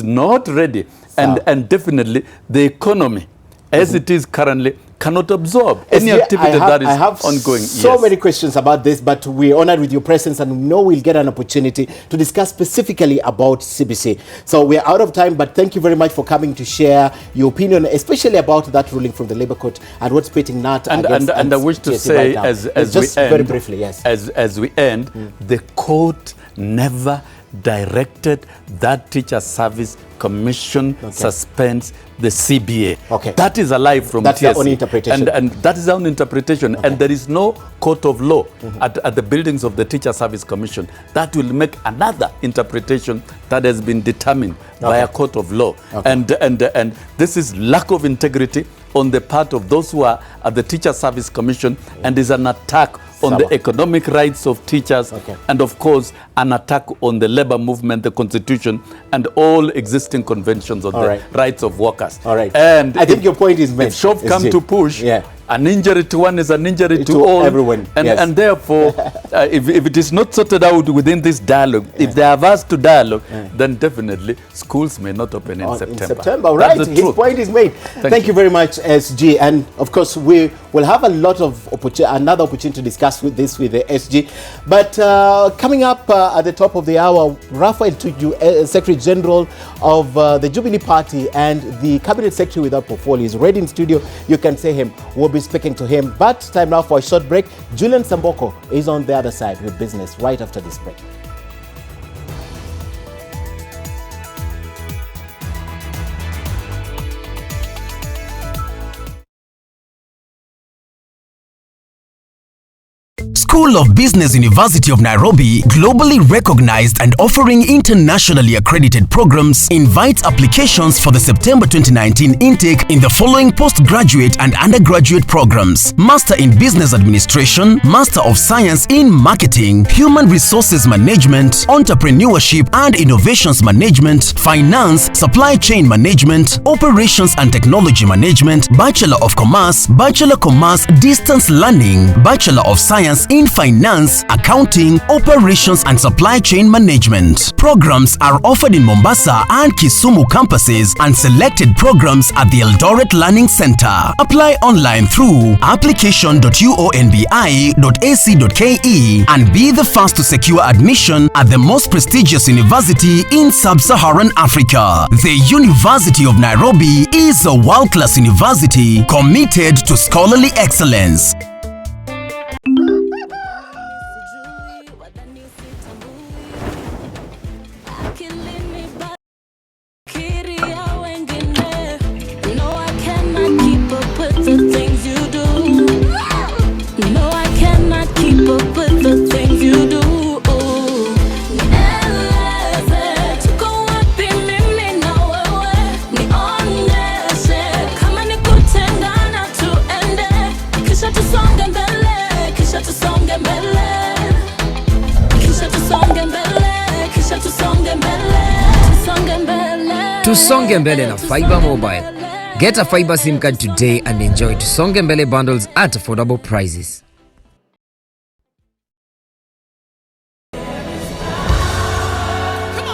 not ready, and definitely the economy, as it is currently, cannot absorb any activity that is ongoing. So many questions about this, but we're honored with your presence, and we know we'll get an opportunity to discuss specifically about CBC. So we're out of time, but thank you very much for coming to share your opinion, especially about that ruling from the Labour Court and what's pitting NAT against. And I wish to say, as we end, very briefly, as we end, the court never directed that Teacher Service Commission suspends the CBA. That is a lie from That's TSC. their own interpretation. And that is our own interpretation. And there is no court of law at the buildings of the Teacher Service Commission that will make another interpretation that has been determined by a court of law. And this is lack of integrity on the part of those who are at the Teacher Service Commission, and is an attack on the economic rights of teachers, and of course an attack on the labor movement, the constitution, and all existing conventions on the rights of workers. And I think your point is made. If shove come to push, An injury to one is an injury to all. Everyone. And therefore, if it is not sorted out within this dialogue, if they have asked to dialogue, then definitely schools may not open in September. In September, right? His point is made. Thank you very much, SG. And of course, we will have a lot of another opportunity to discuss this with the SG. But coming up at the top of the hour, Raphael Tuju, Secretary General of the Jubilee Party and the Cabinet Secretary without portfolio, is ready in studio. You can see him. We'll be speaking to him. But time now for a short break. Julian Samboko is on the other side with business right after this break. School of Business, University of Nairobi, globally recognized and offering internationally accredited programs, invites applications for the September 2019 intake in the following postgraduate and undergraduate programs: Master in Business Administration, Master of Science in Marketing, Human Resources Management, Entrepreneurship and Innovations Management, Finance, Supply Chain Management, Operations and Technology Management, Bachelor of Commerce, Bachelor Commerce Distance Learning, Bachelor of Science in Finance, Accounting, Operations and Supply Chain Management. Programs are offered in Mombasa and Kisumu campuses and selected programs at the Eldoret Learning Center. Apply online through application.uonbi.ac.ke and be the first to secure admission at the most prestigious university in Sub-Saharan Africa. The University of Nairobi is a world-class university committed to scholarly excellence. Tusonge Mbele na Fiber Mobile. Get a fiber SIM card today and enjoy Tusonge Mbele bundles at affordable prices.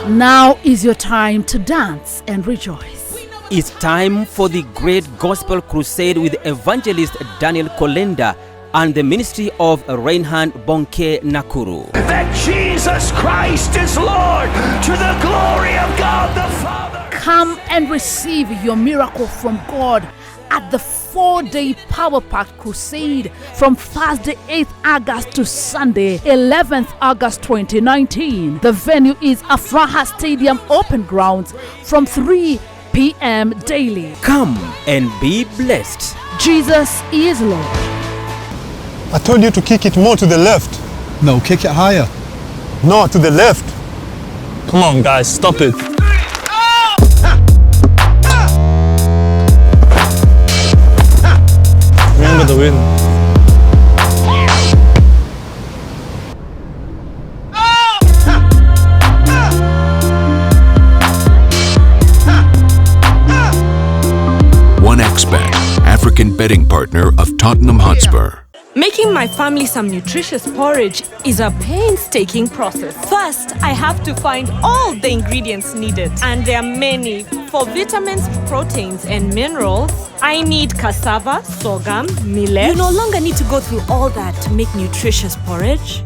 Now is your time to dance and rejoice. It's time for the Great Gospel Crusade with Evangelist Daniel Kolenda and the ministry of Reinhard Bonke Nakuru. That Jesus Christ is Lord, to the glory of God the Father. Come and receive your miracle from God at the 4-day power-packed crusade from Thursday 8th August to Sunday 11th August 2019. The venue is Afraha Stadium Open Grounds from 3 p.m. daily. Come and be blessed. Jesus is Lord. I told you to kick it more to the left. No, kick it higher. No, to the left. Come on, guys, stop it. Remember the win. OneXBet, African betting partner of Tottenham Hotspur. Making my family some nutritious porridge is a painstaking process. First, I have to find all the ingredients needed, and there are many. For vitamins, proteins, and minerals, I need cassava, sorghum, millet. You no longer need to go through all that to make nutritious porridge.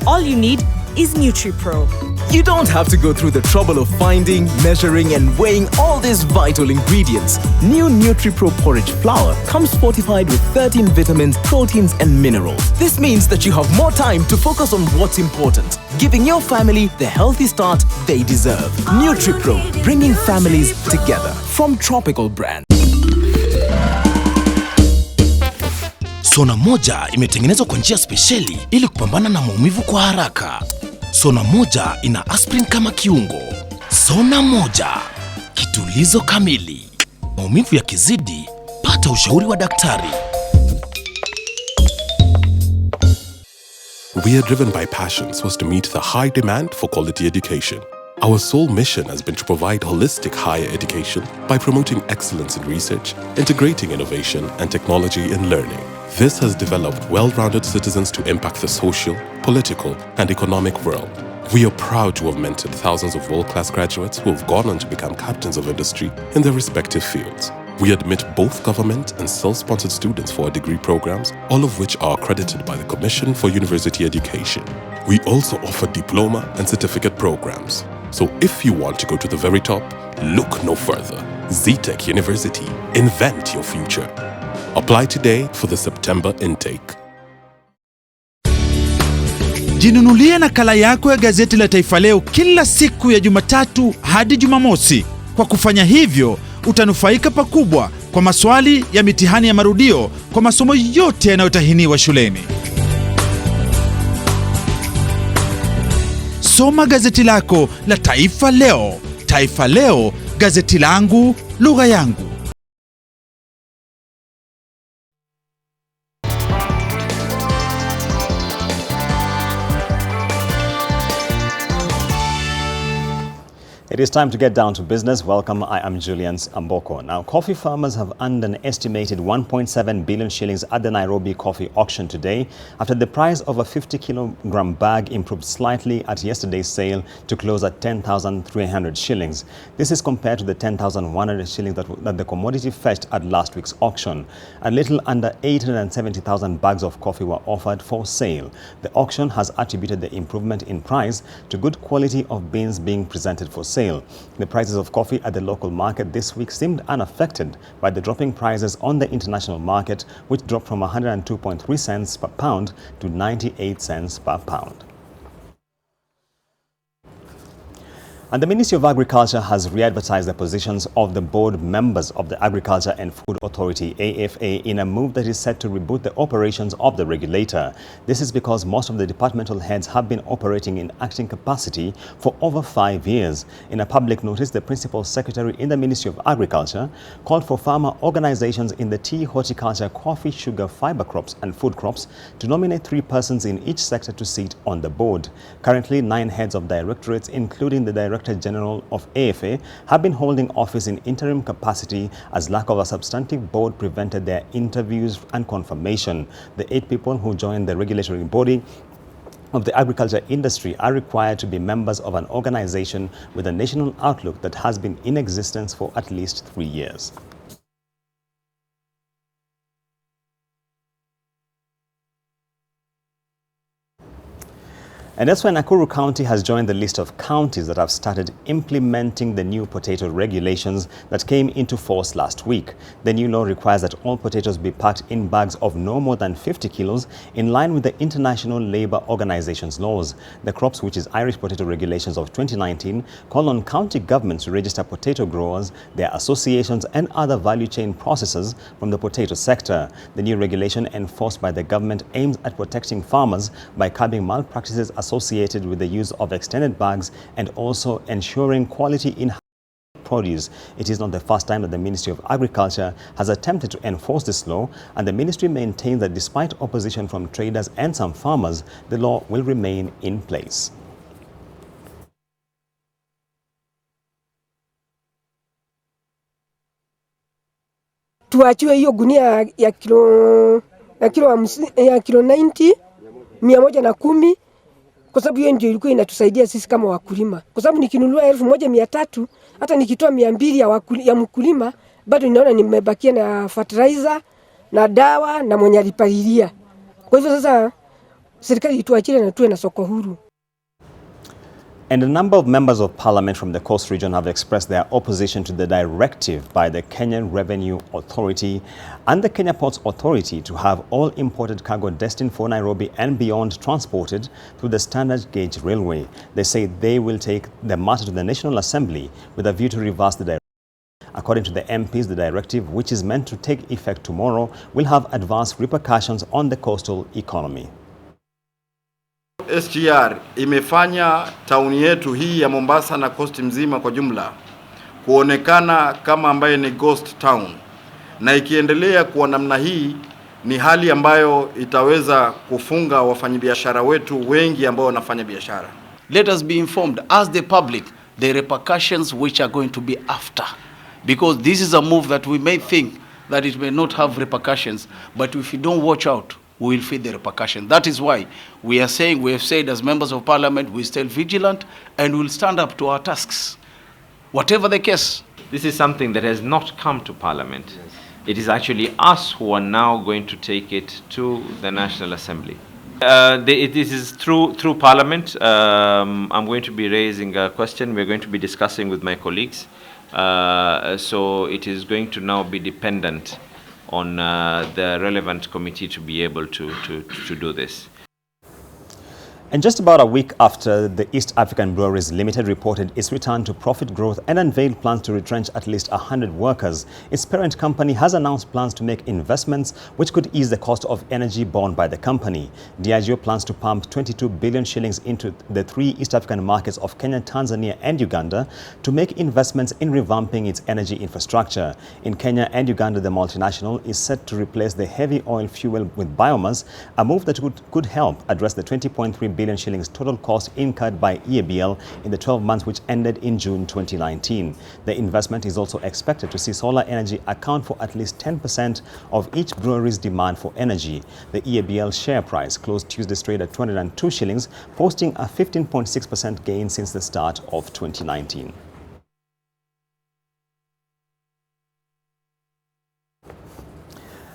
All you need is NutriPro. You don't have to go through the trouble of finding, measuring, and weighing all these vital ingredients. New NutriPro porridge flour comes fortified with 13 vitamins, proteins, and minerals. This means that you have more time to focus on what's important, giving your family the healthy start they deserve. NutriPro, bringing families together. From Tropical Brand. Sona moja imetengenezwa kwa njia spesheli ili kupambana na maumivu kwa haraka. Sona moja ina aspirin kama kiungo. Sona moja, kitulizo kamili. Maumivu yakizidi, pata ushauri wa daktari. We are driven by passion so as to meet the high demand for quality education. Our sole mission has been to provide holistic higher education by promoting excellence in research, integrating innovation and technology in learning. This has developed well-rounded citizens to impact the social, political, and economic world. We are proud to have mentored thousands of world-class graduates who have gone on to become captains of industry in their respective fields. We admit both government and self-sponsored students for our degree programs, all of which are accredited by the Commission for University Education. We also offer diploma and certificate programs. So if you want to go to the very top, look no further. ZTech University. Invent your future. Apply today for the September intake. Jinunulie nakala yako ya gazeti la Taifa Leo kila siku ya Jumatatu hadi Jumamosi. Kwa kufanya hivyo, utanufaika pakubwa kwa maswali ya mitihani ya marudio kwa masomo yote yanayotahiniwa shuleni. Soma gazeti lako la Taifa Leo. Taifa Leo, gazeti langu, lugha yangu. It is time to get down to business. Welcome, I am Julian Amboko. Now, coffee farmers have earned an estimated 1.7 billion shillings at the Nairobi coffee auction today after the price of a 50-kilogram bag improved slightly at yesterday's sale to close at 10,300 shillings. This is compared to the 10,100 shillings that the commodity fetched at last week's auction. A little under 870,000 bags of coffee were offered for sale. The auction has attributed the improvement in price to good quality of beans being presented for sale. The prices of coffee at the local market this week seemed unaffected by the dropping prices on the international market, which dropped from 102.3 cents per pound to 98 cents per pound. And the Ministry of Agriculture has re-advertised the positions of the board members of the Agriculture and Food Authority, AFA, in a move that is set to reboot the operations of the regulator. This is because most of the departmental heads have been operating in acting capacity for over 5 years. In a public notice, the Principal Secretary in the Ministry of Agriculture called for farmer organizations in the tea, horticulture, coffee, sugar, fiber crops and food crops to nominate 3 persons in each sector to sit on the board. Currently, 9 heads of directorates, including the Director General of AFA, have been holding office in interim capacity as lack of a substantive board prevented their interviews and confirmation. The 8 people who joined the regulatory body of the agriculture industry are required to be members of an organization with a national outlook that has been in existence for at least 3 years. And that's why Nakuru County has joined the list of counties that have started implementing the new potato regulations that came into force last week. The new law requires that all potatoes be packed in bags of no more than 50 kilos in line with the International Labour Organization's laws. The crops, which is Irish Potato Regulations of 2019, call on county governments to register potato growers, their associations and other value chain processors from the potato sector. The new regulation enforced by the government aims at protecting farmers by curbing malpractices associated with the use of extended bags and also ensuring quality in produce. It is not the first time that the Ministry of Agriculture has attempted to enforce this law, and the ministry maintains that despite opposition from traders and some farmers, the law will remain in place. Tuachiwe hiyo gunia ya kilo 90, 110, kwa sababu hiyo ndio ilikuwa inatusaidia sisi kama wakulima. Kwa sababu nikinunua 1,300, hata nikitoa 200 ya mkulima, bado ninaona nimebakia na fertilizer na dawa na mwenye alipalilia. Kwa hivyo sasa serikali ituachie na tuwe na soko huru. And a number of members of parliament from the Coast region have expressed their opposition to the directive by the Kenyan Revenue Authority and the Kenya Ports Authority to have all imported cargo destined for Nairobi and beyond transported through the standard gauge railway. They say they will take the matter to the National Assembly with a view to reverse the directive. According to the MPs, the directive, which is meant to take effect tomorrow, will have adverse repercussions on the coastal economy. SGR imefanya tauni yetu hii ya Mombasa na coast mzima kwa jumla kuonekana kama ambaye ni ghost town, na ikiendelea kuwa namna hii ni hali ambayo itaweza kufunga wafanyabiashara wetu wengi ambao wanafanya biashara. Let us be informed as the public the repercussions which are going to be after. Because this is a move that we may think that it may not have repercussions, but if you don't watch out, we will feel the repercussion. That is why we have said as members of parliament, we stay vigilant and we'll stand up to our tasks, whatever the case. This is something that has not come to parliament. Yes. It is actually us who are now going to take it to the National Assembly. This is through Parliament. I'm going to be raising a question. We're going to be discussing with my colleagues. So it is going to now be dependent on the relevant committee to be able to do this. And just about a week after the East African Breweries Limited reported its return to profit growth and unveiled plans to retrench at least 100 workers, its parent company has announced plans to make investments which could ease the cost of energy borne by the company. Diageo plans to pump 22 billion shillings into the 3 East African markets of Kenya, Tanzania and Uganda to make investments in revamping its energy infrastructure. In Kenya and Uganda, the multinational is set to replace the heavy oil fuel with biomass, a move that could help address the 20.3 billion shillings total cost incurred by EABL in the 12 months which ended in June 2019. The investment is also expected to see solar energy account for at least 10% of each brewery's demand for energy. The EABL share price closed Tuesday's trade at 202 shillings, posting a 15.6% gain since the start of 2019.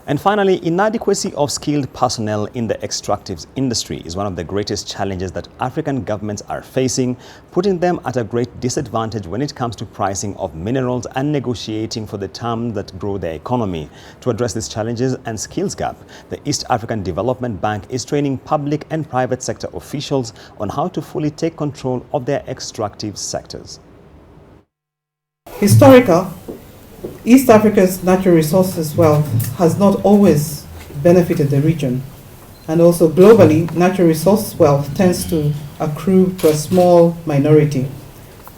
And finally, inadequacy of skilled personnel in the extractive industry is one of the greatest challenges that African governments are facing, putting them at a great disadvantage when it comes to pricing of minerals and negotiating for the terms that grow their economy. To address these challenges and skills gap, the East African Development Bank is training public and private sector officials on how to fully take control of their extractive sectors. Historical East Africa's natural resources wealth has not always benefited the region, and also globally, natural resource wealth tends to accrue to a small minority,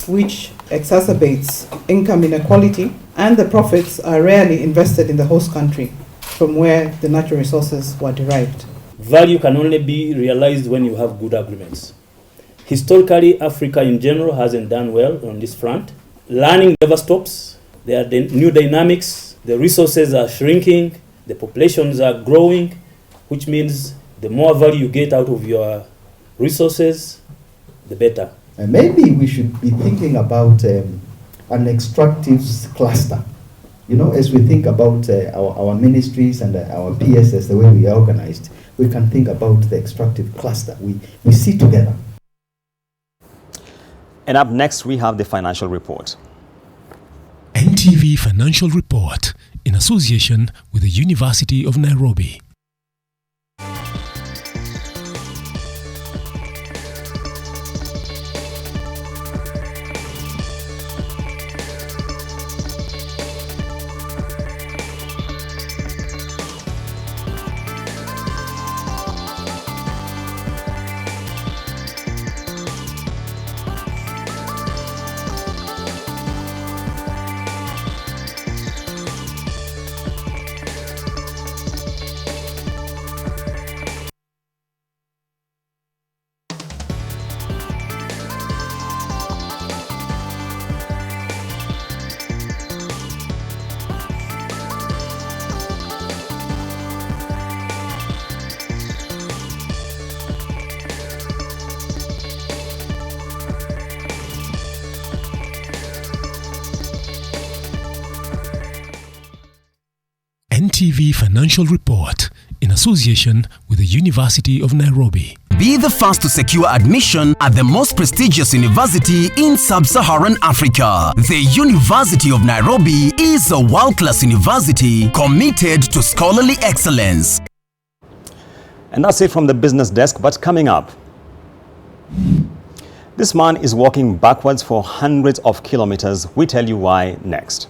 which exacerbates income inequality, and the profits are rarely invested in the host country from where the natural resources were derived. Value can only be realized when you have good agreements. Historically, Africa in general hasn't done well on this front. Learning never stops. There are new dynamics, the resources are shrinking, the populations are growing, which means the more value you get out of your resources, the better. And maybe we should be thinking about an extractive cluster. You know, as we think about our ministries and our PSS, the way we are organized, we can think about the extractive cluster. We sit together. And up next, we have the financial report. NTV Financial Report in association with the University of Nairobi. NTV Financial Report in association with the University of Nairobi. Be the first to secure admission at the most prestigious university in sub-Saharan Africa. The University of Nairobi is a world-class university committed to scholarly excellence. And that's it from the business desk, but coming up, this man is walking backwards for hundreds of kilometers. We tell you why next.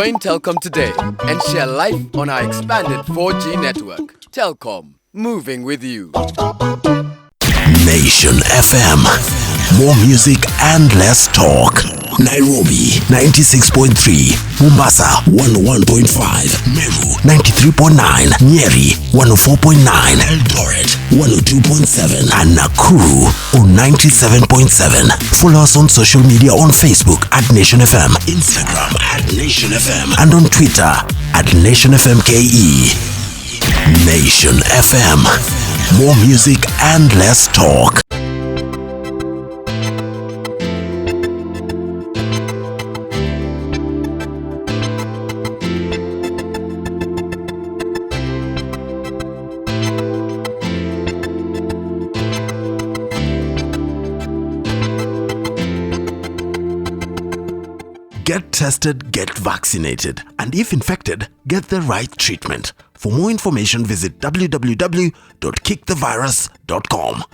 Join Telkom today and share life on our expanded 4G network. Telkom, moving with you. Nation FM. More music and less talk. Nairobi 96.3, Mombasa 101.5, Meru 93.9, Nyeri 104.9, Eldoret 102.7, and Nakuru on 97.7. Follow us on social media on Facebook at Nation FM, Instagram at Nation FM, and on Twitter at Nation FM KE. Nation FM. More music and less talk. Get tested, get vaccinated, and if infected, get the right treatment. For more information, visit www.kickthevirus.com.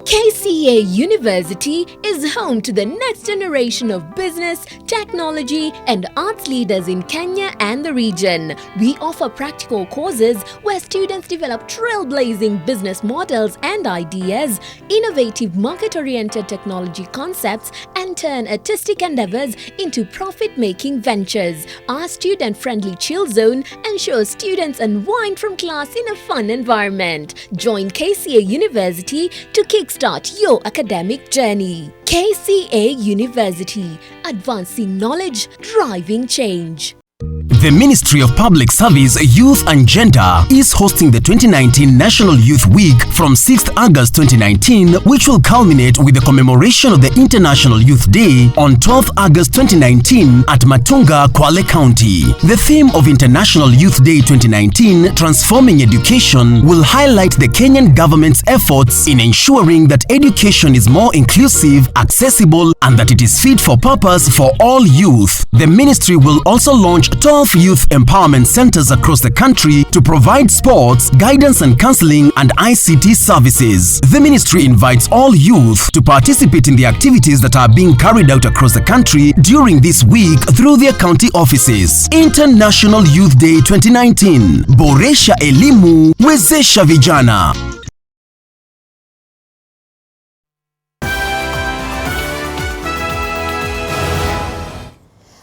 KCA University is home to the next generation of business, technology, and arts leaders in Kenya and the region. We offer practical courses where students develop trailblazing business models and ideas, innovative market-oriented technology concepts, and turn artistic endeavors into profit-making ventures. Our student-friendly chill zone ensures students unwind from class in a fun environment. Join KCA University to kickstart your academic journey. KCA University, advancing knowledge, driving change. The Ministry of Public Service, Youth and Gender is hosting the 2019 National Youth Week from 6th August 2019, which will culminate with the commemoration of the International Youth Day on 12th August 2019 at Matunga, Kwale County. The theme of International Youth Day 2019, Transforming Education, will highlight the Kenyan government's efforts in ensuring that education is more inclusive, accessible, and that it is fit for purpose for all youth. The ministry will also launch 12 youth empowerment centers across the country to provide sports, guidance and counseling, and ICT services. The ministry invites all youth to participate in the activities that are being carried out across the country during this week through their county offices. International Youth Day 2019. Boresha elimu, wezesha vijana.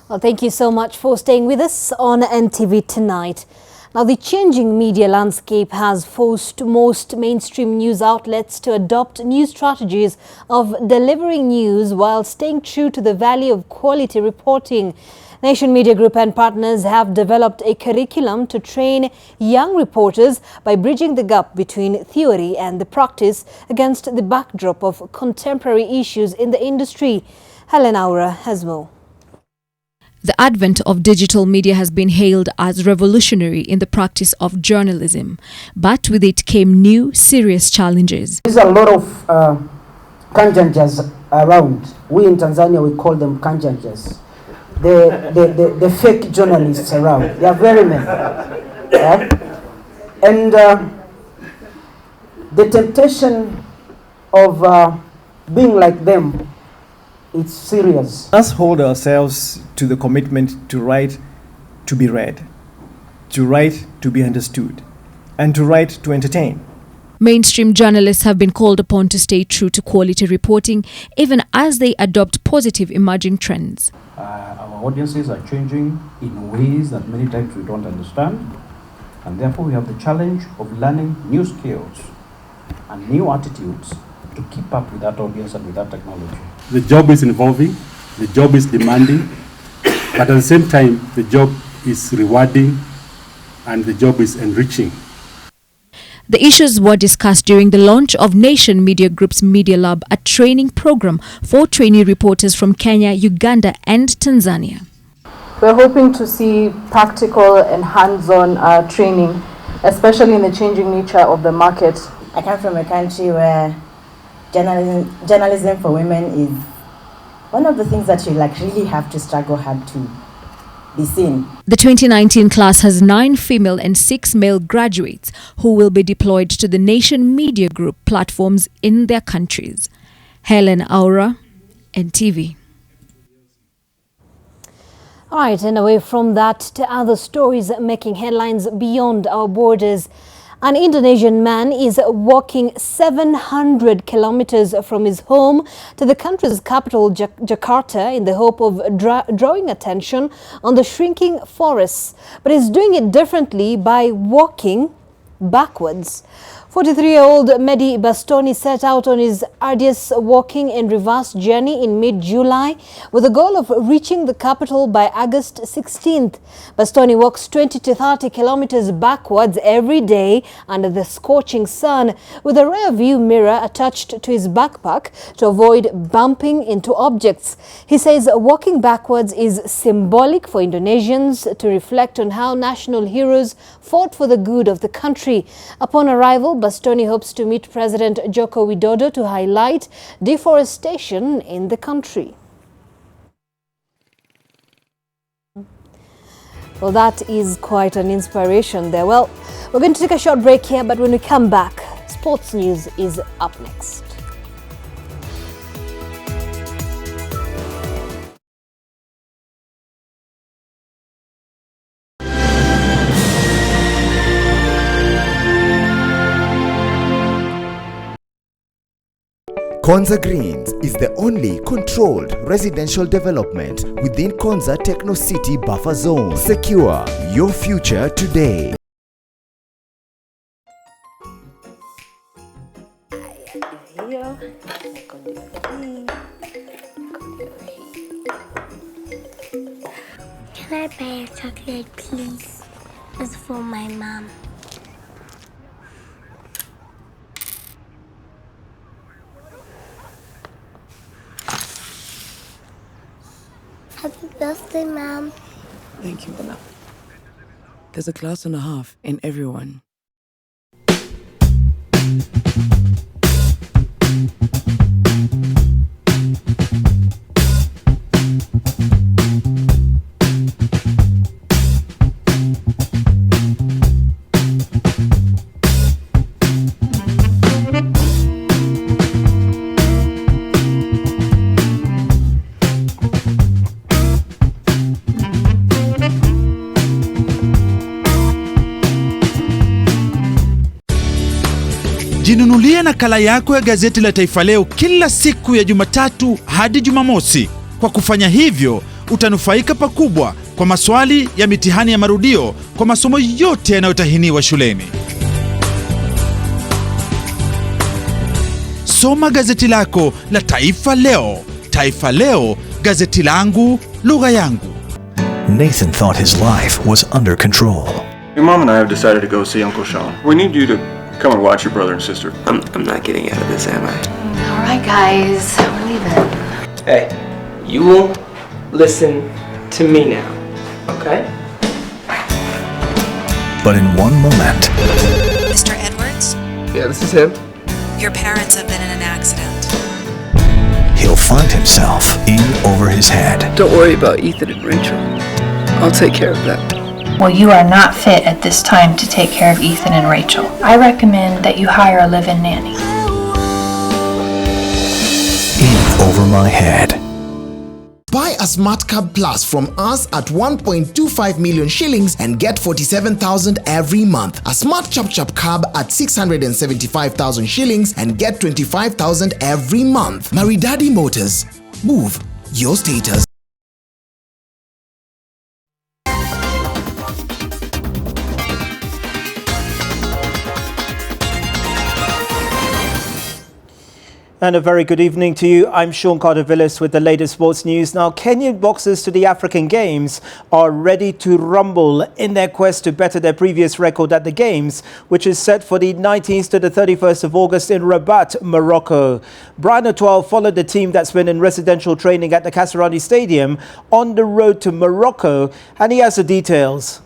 Well, thank you so much for staying with us on NTV tonight. Now, the changing media landscape has forced most mainstream news outlets to adopt new strategies of delivering news while staying true to the value of quality reporting. Nation Media Group and partners have developed a curriculum to train young reporters by bridging the gap between theory and the practice against the backdrop of contemporary issues in the industry. Helen Aura has more. The advent of digital media has been hailed as revolutionary in the practice of journalism, but with it came new, serious challenges. There's a lot of kanjanjas around. We in Tanzania, we call them kanjanjas. The fake journalists around. There are very many. Yeah? And the temptation of being like them, it's serious. Let's hold ourselves to the commitment to write to be read, to write to be understood, and to write to entertain. Mainstream journalists have been called upon to stay true to quality reporting, even as they adopt positive emerging trends. Our audiences are changing in ways that many times we don't understand, and therefore we have the challenge of learning new skills and new attitudes to keep up with that audience and with that technology. The job is involving, the job is demanding, but at the same time, the job is rewarding and the job is enriching. The issues were discussed during the launch of Nation Media Group's Media Lab, a training program for trainee reporters from Kenya, Uganda, and Tanzania. We're hoping to see practical and hands-on training, especially in the changing nature of the market. I come from a country where journalism for women is one of the things that you really have to struggle hard to be seen. The 2019 class has 9 female and 6 male graduates who will be deployed to the Nation Media Group platforms in their countries. Helen Aura, NTV. All right, and away from that to other stories making headlines beyond our borders. An Indonesian man is walking 700 kilometers from his home to the country's capital, Jakarta, in the hope of drawing attention on the shrinking forests. But he's doing it differently by walking backwards. 43-year-old Mehdi Bastoni set out on his arduous walking and reverse journey in mid-July with the goal of reaching the capital by August 16th. Bastoni walks 20 to 30 kilometers backwards every day under the scorching sun with a rear view mirror attached to his backpack to avoid bumping into objects. He says walking backwards is symbolic for Indonesians to reflect on how national heroes fought for the good of the country. Upon arrival, Bastoni hopes to meet President Joko Widodo to highlight deforestation in the country. Well, that is quite an inspiration there. Well, we're going to take a short break here, but when we come back, sports news is up next. Konza Greens is the only controlled residential development within Konza Techno City Buffer Zone. Secure your future today. Can I buy a chocolate, please? It's for my mom. Happy birthday, Mom. Thank you, Bella. There's a class and a half in everyone. Jinunulie nakala yako ya gazeti la Taifa Leo kila siku ya Jumatatu hadi Jumamosi. Kwa kufanya hivyo, utanufaika pakubwa kwa maswali ya mitihani ya marudio kwa masomo yote yanayotahiniwa shuleni. Soma gazeti lako la Taifa Leo. Taifa Leo, gazeti langu, lugha yangu. Nathan thought his life was under control. Your mom and I have decided to go see Uncle Sean. We need you to come and watch your brother and sister. I'm not getting out of this, am I? All right, guys, we're leaving. Hey, you will listen to me now, okay? But in one moment... Mr. Edwards? Yeah, this is him. Your parents have been in an accident. He'll find himself in over his head. Don't worry about Ethan and Rachel. I'll take care of that. Well, you are not fit at this time to take care of Ethan and Rachel. I recommend that you hire a live-in nanny. In over my head. Buy a Smart Card Plus from us at 1.25 million shillings and get 47,000 every month. A Smart Chop Chop Cab at 675,000 shillings and get 25,000 every month. Maridadi Motors. Move your status. And a very good evening to you. I'm Sean Carter-Villis with the latest sports news. Now, Kenyan boxers to the African Games are ready to rumble in their quest to better their previous record at the Games, which is set for the 19th to the 31st of August in Rabat, Morocco. Brian O'Toole followed the team that's been in residential training at the Kasarani Stadium on the road to Morocco, and he has the details.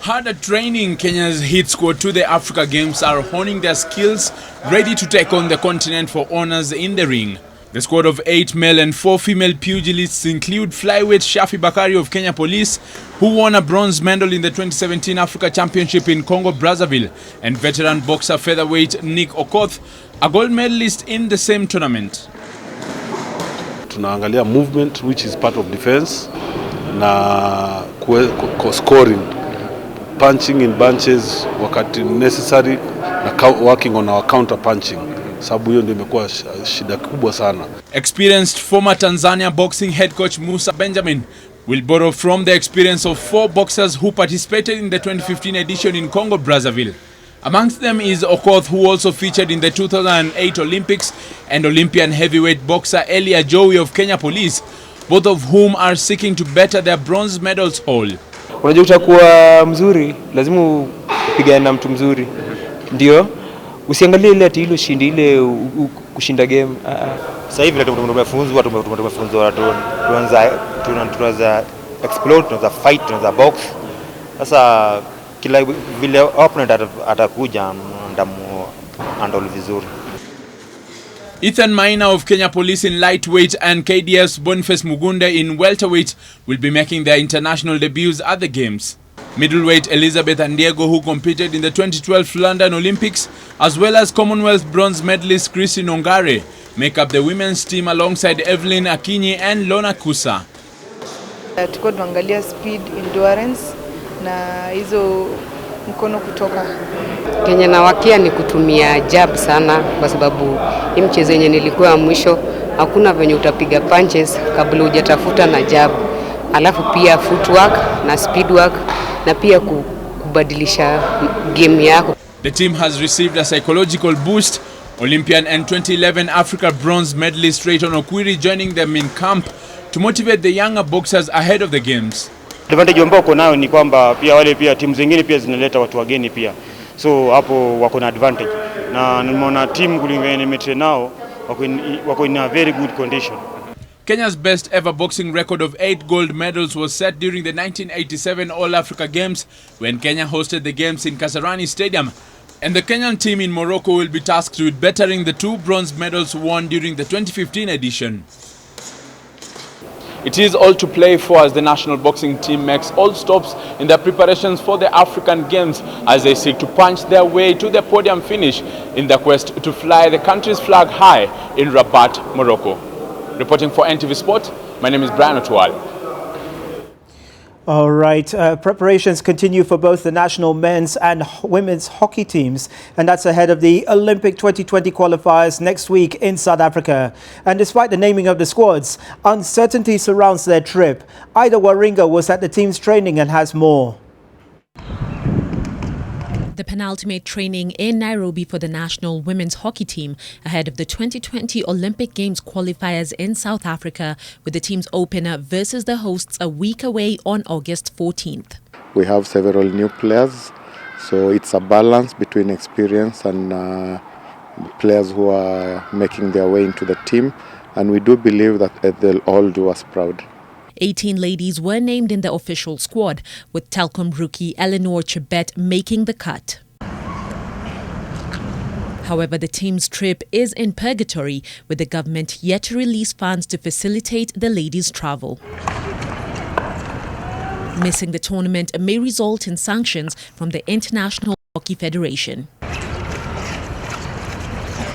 Hard at training, Kenya's hit squad to the Africa Games are honing their skills, ready to take on the continent for honors in the ring. The squad of 8 male and 4 female pugilists include flyweight Shafi Bakari of Kenya Police, who won a bronze medal in the 2017 Africa Championship in Congo-Brazzaville, and veteran boxer featherweight Nick Okoth, a gold medalist in the same tournament. Tunaangalia movement, which is part of defense, na scoring. Punching in bunches wakati necessary na working on our counter punching, sababu hiyo ndio imekuwa shida kubwa sana. Experienced former Tanzania boxing head coach Musa Benjamin will borrow from the experience of 4 boxers who participated in the 2015 edition in Congo-Brazzaville. Amongst them is Okoth, who also featured in the 2008 Olympics, and Olympian heavyweight boxer Eli Ajowi of Kenya Police, both of whom are seeking to better their bronze medals haul. Unajua utakuwa mzuri, lazima upigane na mtu mzuri. Ndio usiangalie ile ati ile ushindi ile kushinda game. Sasa hivi tumefunzwa tunaanza explode, tunaanza fight, tunaanza box. Sasa kila vile opponent atakuja ndamu handle vizuri. Ethan Maina of Kenya Police in lightweight and KDF's Boniface Mugunde in welterweight will be making their international debuts at the Games. Middleweight Elizabeth Andiego, who competed in the 2012 London Olympics, as well as Commonwealth bronze medalist Christine Ongare, make up the women's team alongside Evelyn Akinyi and Lona Kusa. Tuko tunaangalia speed, endurance na hizo mkono kutoka. Kenya na wakia ni kutumia jab sana, kwa sababu hii mchezo yenye nilikuwa mwisho hakuna venye utapiga punches kabla hujatafuta na jab. Alafu pia footwork na speedwork na pia kubadilisha game yako. The team has received a psychological boost. Olympian and 2011 Africa bronze medalist Rayton Okwiri joining them in camp to motivate the younger boxers ahead of the Games. Advantage ambao uko nayo ni kwamba pia wale pia timu zingine pia zinaleta watu wageni pia. So hapo wako na advantage. Na nimeona timu kulingana na metre nao wako in a very good condition. Kenya's best ever boxing record of 8 gold medals was set during the 1987 All-Africa Games when Kenya hosted the Games in Kasarani Stadium. And the Kenyan team in Morocco will be tasked with bettering the 2 bronze medals won during the 2015 edition. It is all to play for as the national boxing team makes all stops in their preparations for the African Games as they seek to punch their way to the podium finish in their quest to fly the country's flag high in Rabat, Morocco. Reporting for NTV Sport, my name is Brian O'Toole. All right, preparations continue for both the national men's and women's hockey teams, and that's ahead of the Olympic 2020 qualifiers next week in South Africa. And despite the naming of the squads, uncertainty surrounds their trip. Ida Waringa was at the team's training and has more. The penultimate training in Nairobi for the national women's hockey team ahead of the 2020 Olympic Games qualifiers in South Africa, with the team's opener versus the hosts a week away on August 14th. We have several new players, so it's a balance between experience and players who are making their way into the team, and we do believe that they'll all do us proud. 18 ladies were named in the official squad, with Telkom rookie Eleanor Chebet making the cut. However, the team's trip is in purgatory, with the government yet to release funds to facilitate the ladies' travel. Missing the tournament may result in sanctions from the International Hockey Federation.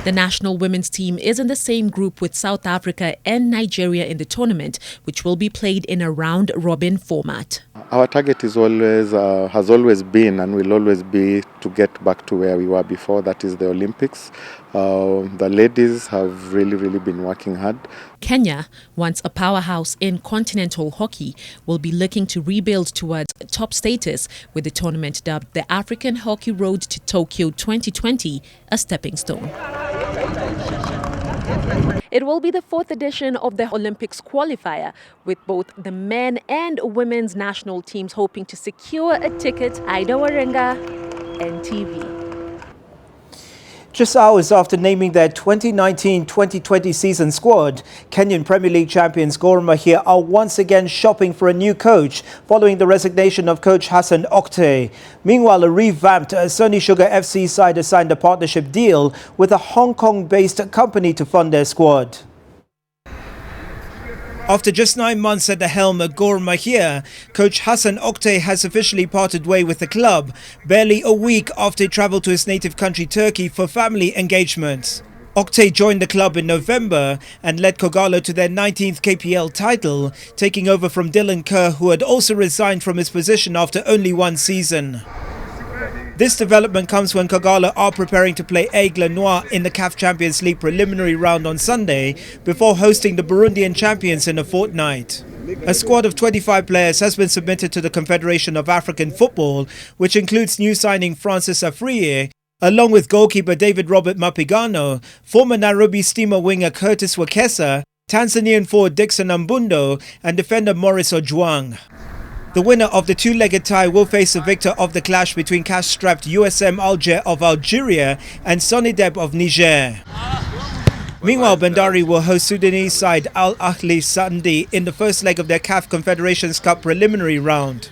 The national women's team is in the same group with South Africa and Nigeria in the tournament, which will be played in a round-robin format. Our target is always, has always been and will always be to get back to where we were before, that is the Olympics. The ladies have really been working hard. Kenya, once a powerhouse in continental hockey, will be looking to rebuild towards top status, with the tournament dubbed the African Hockey Road to Tokyo 2020 a stepping stone. It will be the 4th edition of the Olympics qualifier, with both the men and women's national teams hoping to secure a ticket. Ida Warenga, NTV. Just hours after naming their 2019-2020 season squad, Kenyan Premier League champions Gor Mahia are once again shopping for a new coach following the resignation of coach Hassan Oktay. Meanwhile, a revamped Sony Sugar FC side has signed a partnership deal with a Hong Kong-based company to fund their squad. After just 9 months at the helm at Gor Mahia, coach Hassan Oktay has officially parted way with the club, barely a week after he travelled to his native country Turkey for family engagements. Oktay joined the club in November and led Kogalo to their 19th KPL title, taking over from Dylan Kerr, who had also resigned from his position after only one season. This development comes when Kogalo are preparing to play Aigle Noir in the CAF Champions League preliminary round on Sunday before hosting the Burundian champions in a fortnight. A squad of 25 players has been submitted to the Confederation of African Football, which includes new signing Francis Afriye, along with goalkeeper David Robert Mapigano, former Nairobi Steamer winger Curtis Wakesa, Tanzanian forward Dixon Ambundo and defender Maurice Ojwang. The winner of the two-legged tie will face the victor of the clash between cash-strapped USM Alger of Algeria and Sonidep of Niger. Meanwhile, Bandari will host Sudanese side Al Ahly Sunday in the first leg of their CAF Confederations Cup preliminary round.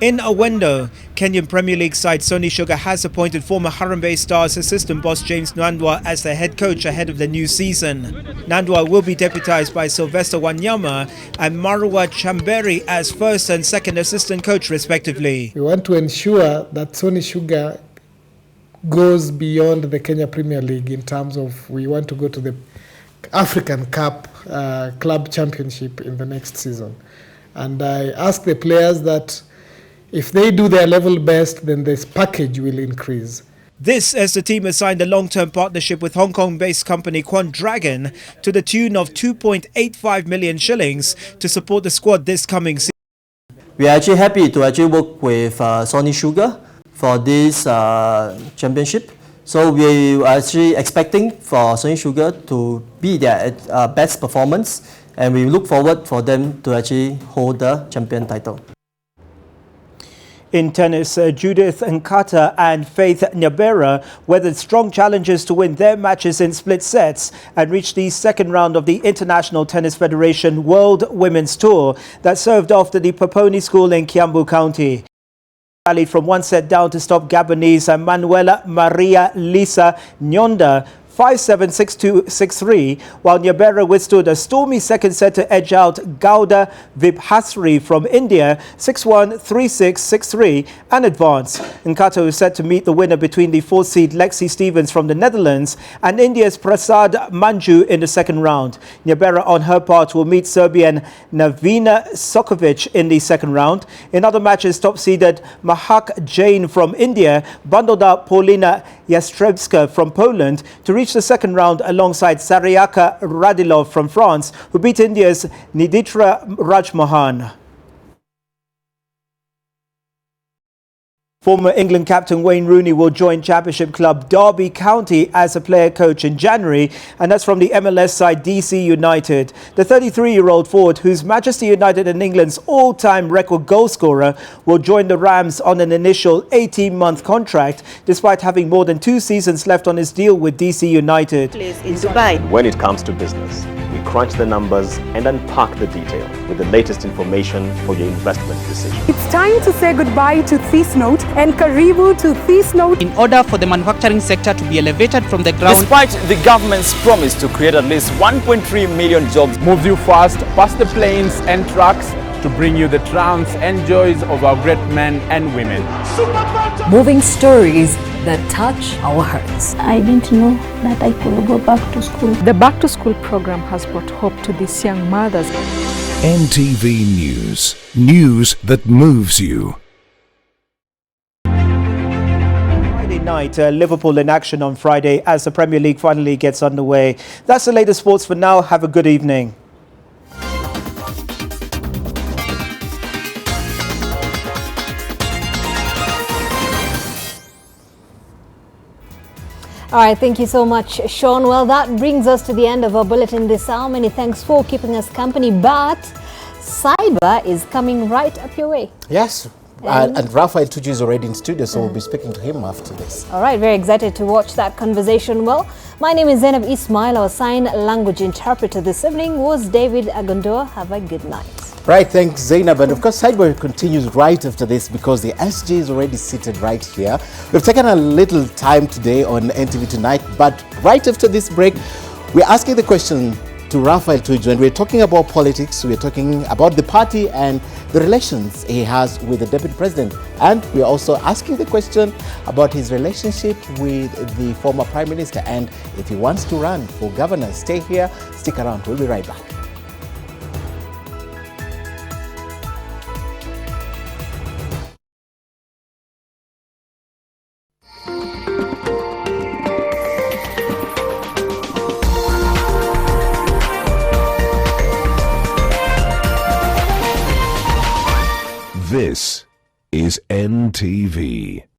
In Awendo, Kenyan Premier League side Sony Sugar has appointed former Harambee Stars assistant boss James Nandwa as their head coach ahead of the new season. Nandwa will be deputized by Sylvester Wanyama and Marwa Chamberi as first and second assistant coach respectively. We want to ensure that Sony Sugar goes beyond the Kenya Premier League in terms of we want to go to the African Cup Club Championship in the next season. And I ask the players that if they do their level best, then this package will increase. This as the team has signed a long-term partnership with Hong Kong-based company Quan Dragon to the tune of 2.85 million shillings to support the squad this coming season. We are actually happy to work with Sony Sugar for this championship. So we are actually expecting for Sony Sugar to be their best performance, and we look forward for them to actually hold the champion title. In tennis, Judith Nkata and Faith Nyabera weathered strong challenges to win their matches in split sets and reached the second round of the International Tennis Federation World Women's Tour that served after the Poponi School in Kiambu County. Rallied from one set down to stop Gabonese Manuela Maria Lisa Nyonda 5-7, 6-2, 6-3, while Nyabera withstood a stormy second set to edge out Gauda Vibhasri from India 6-1, 3-6, 6-3 and advance. Nkata is set to meet the winner between the fourth seed Lexi Stevens from the Netherlands and India's Prasad Manju in the second round. Nyabera on her part will meet Serbian Navina Sokovic in the second round. In other matches, top-seeded Mahak Jain from India bundled up Paulina Jastrzębska from Poland to reach the second round alongside Sariaka Radilov from France, who beat India's Niditra Rajmohan. Former England captain Wayne Rooney will join Championship club Derby County as a player coach in January, and that's from the MLS side DC United. The 33-year-old forward, who's Manchester United and England's all-time record goal scorer, will join the Rams on an initial 18-month contract, despite having more than 2 seasons left on his deal with DC United. In Dubai. When it comes to business, we crunch the numbers and unpack the detail with the latest information for your investment decision. It's time to say goodbye to this note and karibu to this note. In order for the manufacturing sector to be elevated from the ground. Despite the government's promise to create at least 1.3 million jobs. Moves you fast past the planes and trucks to bring you the triumphs and joys of our great men and women. Moving stories that touch our hearts. I didn't know that I could go back to school. The Back to School program has brought hope to these young mothers. NTV News. News that moves you. Night, Liverpool in action on Friday as the Premier League finally gets underway. That's the latest sports for now. Have a good evening. All right, thank you so much, Sean. Well, that brings us to the end of our bulletin this hour. Many thanks for keeping us company, but Cyber is coming right up your way. Yes, and Raphael Tuju is already in studio, so we'll be speaking to him after this. All right, very excited to watch that conversation. Well, my name is Zeynab Ismail. Our sign language interpreter this evening was David Agondoa. Have a good night. Right, thanks Zeynab. And of course, Sidebar continues right after this because the SG is already seated right here. We've taken a little time today on NTV Tonight, but right after this break, we're asking the question to Raphael Tuju, and we're talking about politics, we're talking about the party and the relations he has with the Deputy President. And we're also asking the question about his relationship with the former Prime Minister and if he wants to run for governor. Stay here, stick around, we'll be right back. This is NTV.